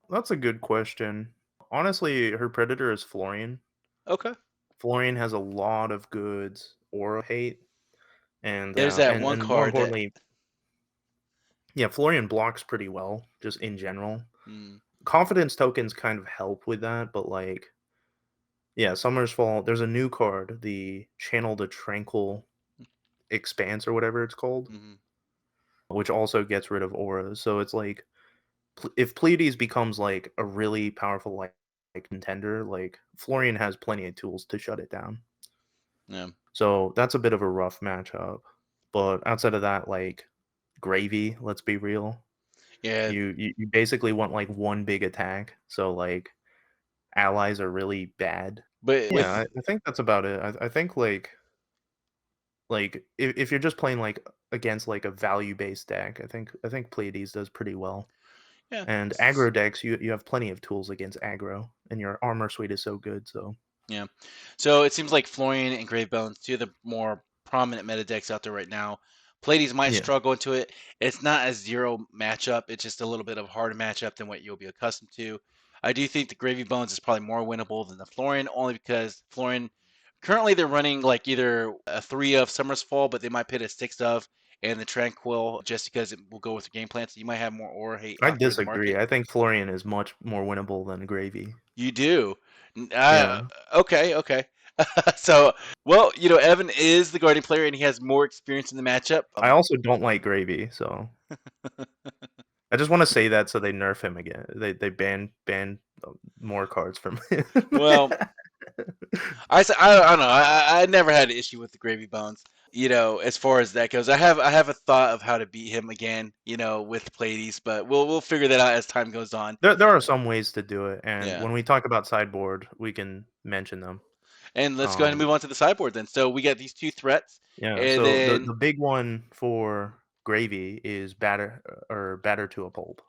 That's a good question. Honestly, her predator is Florian. Okay. Florian has a lot of good aura hate, and There's that one and more card that. importantly, yeah, Florian blocks pretty well just in general. Mm, Confidence tokens kind of help with that, but like, yeah, Summer's Fall. There's a new card, the Channel the Tranquil Expanse or whatever it's called, mm-hmm, which also gets rid of auras. So it's like if Pleiades becomes like a really powerful like contender, like Florian has plenty of tools to shut it down. yeah. So that's a bit of a rough matchup. But outside of that, like Gravy, let's be real. Yeah. You basically want like one big attack. So like allies are really bad. But Yeah, with I think that's about it. I think like if you're just playing like against like a value based deck, I think Pleiades does pretty well. yeah. And aggro decks, you have plenty of tools against aggro, and your armor suite is so good. So Yeah. So it seems like Florian and Gravebones, two of the more prominent meta decks out there right now. Pleiades might yeah, struggle into it. It's not a zero matchup. It's just a little bit of a harder matchup than what you'll be accustomed to. I do think the Gravy Bones is probably more winnable than the Florian, only because Florian currently they're running like either a 3 of Summer's Fall, but they might pit a 6 of and the Tranquil just because it will go with the game plan. So you might have more aura hate I out there in the disagree. market. I think Florian is much more winnable than Gravy. You do. Yeah, Okay, okay. So, well, Evan is the guardian player and he has more experience in the matchup. I also don't like Gravy, so I just want to say that so they nerf him again. They ban more cards from him. Well, I don't know. I never had an issue with the gravy bones. As far as that goes, I have a thought of how to beat him again. With Pleiades, but we'll figure that out as time goes on. There are some ways to do it, and Yeah. when we talk about sideboard, we can mention them. And let's go ahead and Um, move on to the sideboard then. So we got these two threats, yeah, and so then the big one for Gravy is batter to a pulp.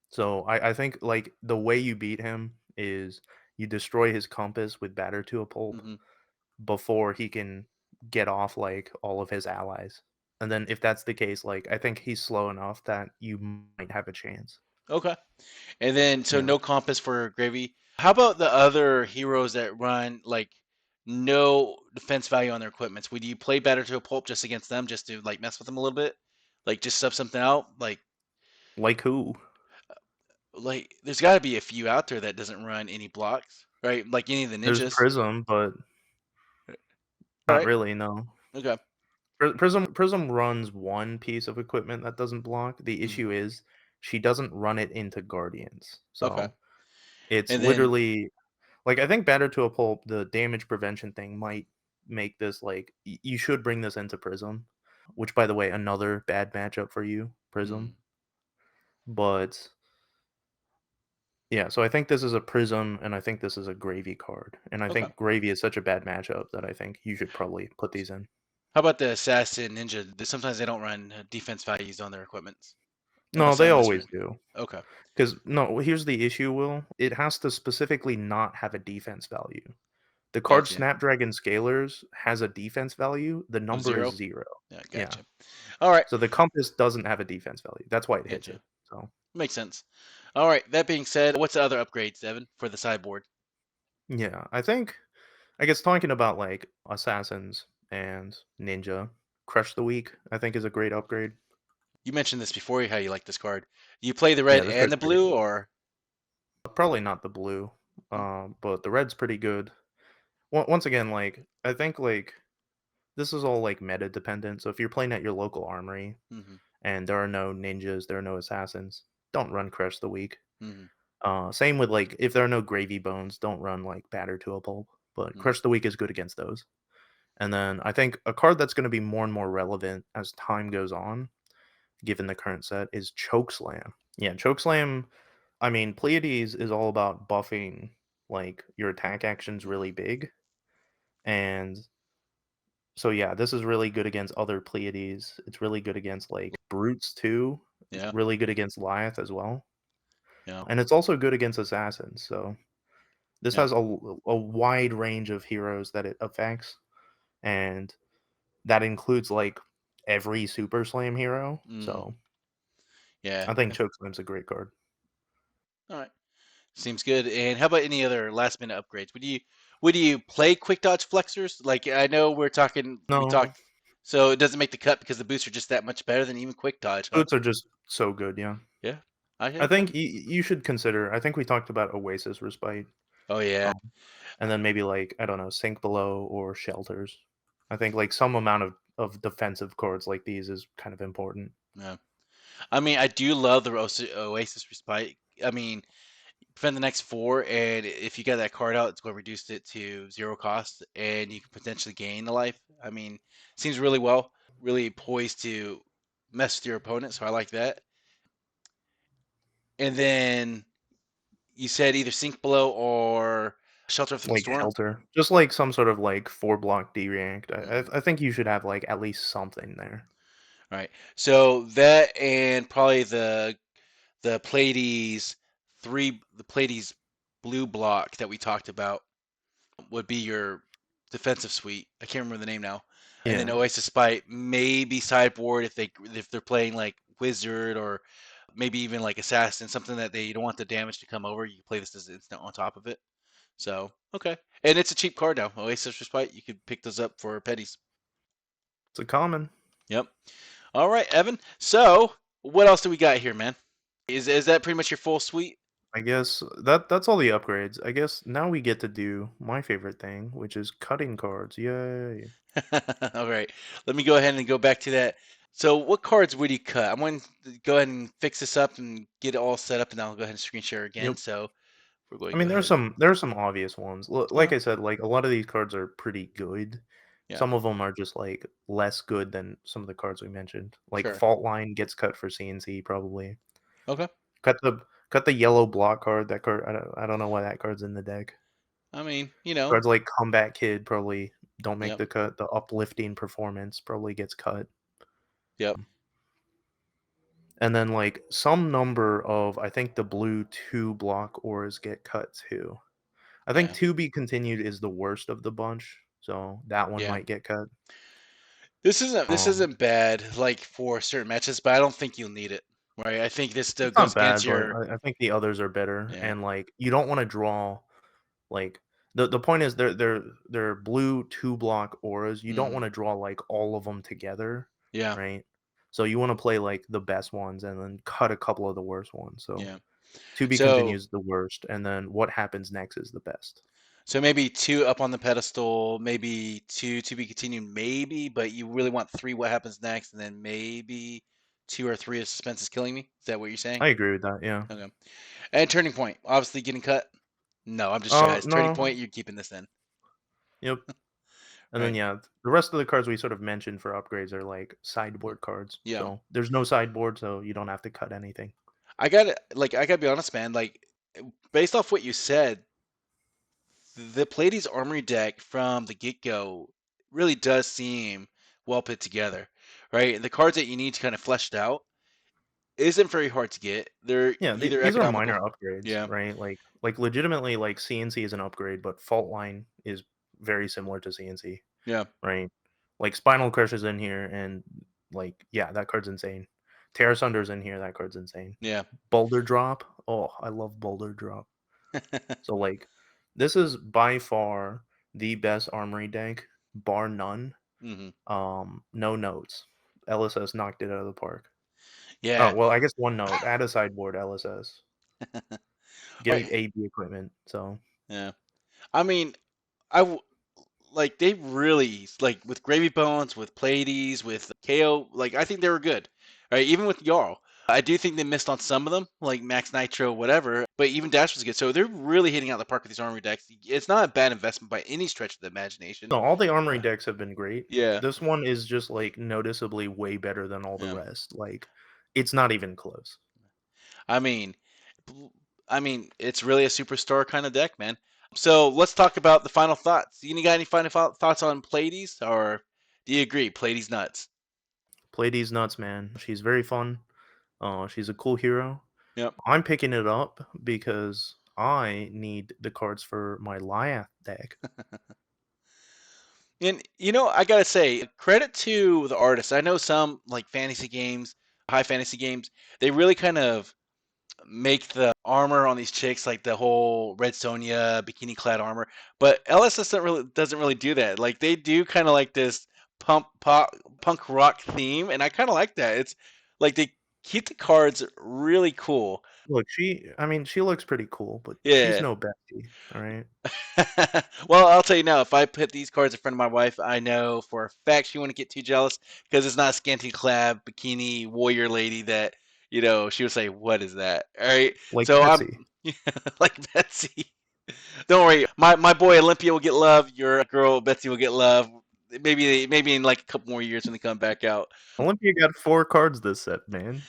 So I think like the way you beat him is you destroy his compass with batter to a pulp mhm. before he can get off like all of his allies. And then if that's the case, like I think he's slow enough that you might have a chance. Okay. And then, so Yeah. no compass for Gravy. How about the other heroes that run like no defense value on their equipments? Would you play better to a pulp just against them, just to like mess with them a little bit, like just sub something out? Like who? Like there's got to be a few out there that doesn't run any blocks, right? Like any of the There's ninjas. Prism, but All not right. really, no. Okay. Prism runs one piece of equipment that doesn't block. The Mm, issue is she doesn't run it into Guardians. okay. So it's And then, literally like I think batter to a pulp, the damage prevention thing might make this like you should bring this into Prism, which by the way, another bad matchup for you, mm, Prism. But yeah, so I think this is a Prism and I think this is a Gravy card. And I okay. think Gravy is such a bad matchup that I think you should probably put these in. How about the assassin ninja? Sometimes they don't run defense values on their equipments. No, unless they I'm always misreading. do. Okay, Because no, here's the issue, Will. It has to specifically not have a defense value. The card gotcha. Snapdragon Scalers has a defense value, the Of number is 0. 0. Yeah, Yeah. gotcha. All right, So the compass doesn't have a defense value. That's why it hits gotcha. it. So, Makes sense. All right. That being said, what's the other upgrades, Evan, for the sideboard? yeah, I guess talking about, like, Assassins and Ninja, Crush the Weak, I think is a great upgrade. You mentioned this before, how you like this card. Do you play the Yeah, red this and card's the pretty blue, good. or? Probably not the blue, Mm, but the red's pretty good. Once again, like, I think, like, this is all, like, meta dependent, so if you're playing at your local armory mm-hmm, and there are no ninjas, there are no assassins, don't run Crush the Weak. mm-hmm, Same with, like, if there are no gravy bones, don't run, like, Batter to a Pulp, but mm, Crush the Weak is good against those. And then I think a card that's gonna be more and more relevant as time goes on, given the current set, is Chokeslam. Yeah, Chokeslam, I mean, Pleiades is all about buffing, like, your attack actions mm-hmm. really big, and so, yeah, this is really good against other Pleiades. It's really good against, like, Brutes too. It's Yeah, really good against Lyeth as well, yeah, and it's also good against Assassins, so this yeah, has a wide range of heroes that it affects, and that includes, like, every Super Slam hero, mm-hmm, so yeah. I think Chokeslam's a great card. All right. Seems good. And how about any other last minute upgrades? Would you play quick dodge flexors? Like I know we No, talked, so it doesn't make the cut because the boosts are just that much better than even quick dodge, huh? boots are just so good, yeah. Yeah. Okay, I okay. think you should consider I think we talked about Oasis Respite, Oh yeah. um, and then maybe, like, I don't know, Sink Below or Shelters. I think, like, some amount of defensive cards like these is kind of important. Yeah. I mean, I do love the Oasis Respite. I mean, spend the next 4, and if you get that card out, it's going to reduce it to 0 cost, and you can potentially gain the life. I mean, seems really well, really poised to mess with your opponent, so I like that. And then you said either Sink Below or Shelter from the Like Storm? Shelter. Just like some sort of, like, 4 block D-React. I Mhm. I think you should have, like, at least something there. Right. So that and probably the Pleiades blue block that we talked about would be your defensive suite. I can't remember the name now. And then Yeah. Oasis Spite, maybe sideboard if they're playing like Wizard or maybe even like Assassin, something that they don't want the damage to come over. You can play this as instant on top of it. So okay, and it's a cheap card now. Oasis Respite, you could pick those up for pennies. It's a common. Yep. All right, Evan. So what else do we got here, man? Is that pretty much your full suite? I guess that's all the upgrades. I guess now we get to do my favorite thing, which is cutting cards. Yay. All right. Let me go ahead and go back to that. So what cards would you cut? I'm going to go ahead and fix this up and get it all set up, and I'll go ahead and screen share again. Yep. So we're going I to go mean, ahead. there are some obvious ones. Like Yeah. I said, like, a lot of these cards are pretty good. Yeah. Some of them are just, like, less good than some of the cards we mentioned. Like Sure. Fault Line gets cut for CNC probably. Okay. Cut the yellow block card. That card I don't know why that card's in the deck. I mean, Cards like Comeback Kid probably don't make Yep. the cut. The Uplifting Performance probably gets cut. Yep. And then, like, some number of, I think, the blue 2 block auras get cut too. I think Yeah. To Be Continued is the worst of the bunch, so that one Yeah. might get cut. This Um, isn't bad like for certain matches, but I don't think you'll need it. Right. I think this still it's goes not against bad, but your I think the others are better, yeah. and, like, you don't wanna draw, like, the point is they're blue 2 block auras, you don't Hmm. wanna draw, like, all of them together, Yeah. right? So you wanna play, like, the best ones and then cut a couple of the worst ones, so Yeah. To Be So Continued is the worst, and then What Happens Next is the best. So maybe 2 up on the pedestal, maybe 2 to be continued, maybe, but you really want 3 what happens next, and then maybe 2 or 3 of suspense is killing me? Is that what you're saying? I agree with that, yeah. Okay. And turning point, obviously getting cut? No, I'm just trash. Turning No, point, you're keeping this in. yep. And then, Right? yeah, the rest of the cards we sort of mentioned for upgrades are, like, sideboard cards, Yeah. so there's no sideboard, so you don't have to cut anything. I gotta be honest, man, like based off what you said, the Pleiades Armory deck from the get-go really does seem well put together. Right? The cards that you need to kind of fleshed out isn't very hard to get. They're Yeah, either these are minor economical. upgrades, Yeah, right? Like legitimately, like CNC is an upgrade, but Fault Line is very similar to CNC, yeah, right? Like Spinal Crush is in here, and like yeah, that card's insane. Terra Sunder's in here, that card's insane. yeah. Boulder Drop, oh, I love Boulder Drop. So like, this is by far the best armory deck, bar none. hmm No notes. LSS knocked it out of the park. Oh Yeah. well, I guess one note. Add a sideboard LSS. All Get right. AB equipment. So Yeah. I mean, I w- like they really like with Gravy Bones, with Pleiades, with KO. Like I think they were good. Right, even with Jarl, I do think they missed on some of them, like Max Nitro, whatever. But even Dash was good, so they're really hitting out the park with these armory decks. It's not a bad investment by any stretch of the imagination. no, all the armory Uh, decks have been great. yeah, This one is just like noticeably way better than all the yeah. rest. Like, it's not even close. I mean, it's really a superstar kind of deck, man. So let's talk about the final thoughts. You got any final thoughts on Pleiades, or do you agree? Pleiades nuts. Pleiades nuts, man. She's very fun. She's a cool hero. Yep. I'm picking it up because I need the cards for my Lyath deck. And I gotta say, credit to the artists. I know some like fantasy games, high fantasy games, they really kind of make the armor on these chicks like the whole Red Sonja bikini clad armor. But LSS doesn't really do that. Like they do kind of like this punk rock theme, and I kind of like that. It's like they keep the cards really cool. Look, I mean, she looks pretty cool, but she's Yeah. no Betsy, all right? Well, I'll tell you now, if I put these cards in front of my wife, I know for a fact she wouldn't get too jealous because it's not a scanty clad bikini warrior lady that, she would say, "What is that?" All right. Like So I'm Betsy. like Betsy. Don't worry, my boy Olympia will get love. Your girl Betsy will get love. Maybe in like a couple more years when they come back out. Olympia got 4 cards this set, man.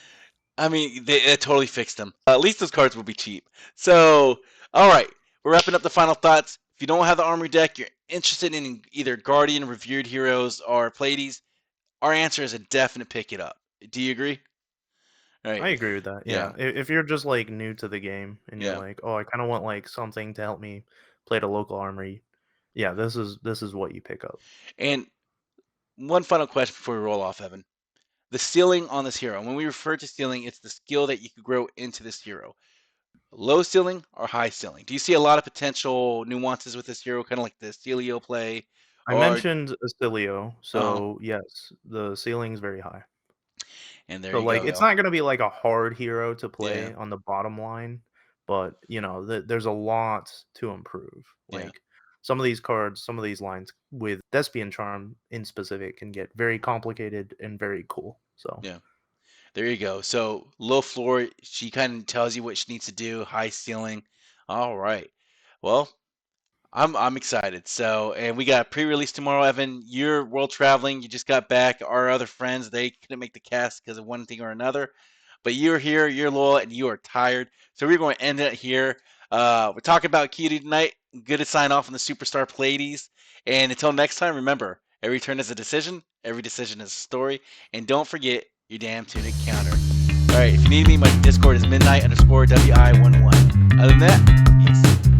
I mean, they totally fixed them. At least those cards will be cheap. So, all right, we're wrapping up the final thoughts. If you don't have the armory deck, you're interested in either Guardian, Revered Heroes, or Pleiades, our answer is a definite pick it up. Do you agree? All right. I agree with that. Yeah. Yeah. If you're just like new to the game and you're Yeah. like, "Oh, I kind of want like something to help me play at a local armory." Yeah, this is what you pick up. And one final question before we roll off, Evan. The ceiling on this hero. When we refer to ceiling, it's the skill that you could grow into this hero. Low ceiling or high ceiling? Do you see a lot of potential nuances with this hero, kind of like the Celio play, I or mentioned Astilio, uh so yes, the ceiling's very high. and there So you like go, it's yo. not going to be like a hard hero to Yeah, play on the bottom line, but there's a lot to improve. yeah, Like some of these cards, some of these lines with Thespian Charm in specific can get very complicated and very cool. So yeah. There you go. So low floor, she kind of tells you what she needs to do. High ceiling. All right. Well, I'm excited. So, and we got pre-release tomorrow, Evan. You're world traveling. You just got back. Our other friends, they couldn't make the cast because of one thing or another. But you're here, you're loyal, and you are tired. So we're going to end it here. We're talking about Cutie tonight. Good to sign off on the Superstar Pleiades. And until next time, remember, every turn is a decision, every decision is a story. And don't forget your damn Tunic Counter. All right, if you need me, my Discord is midnight_WI11. Other than that, peace.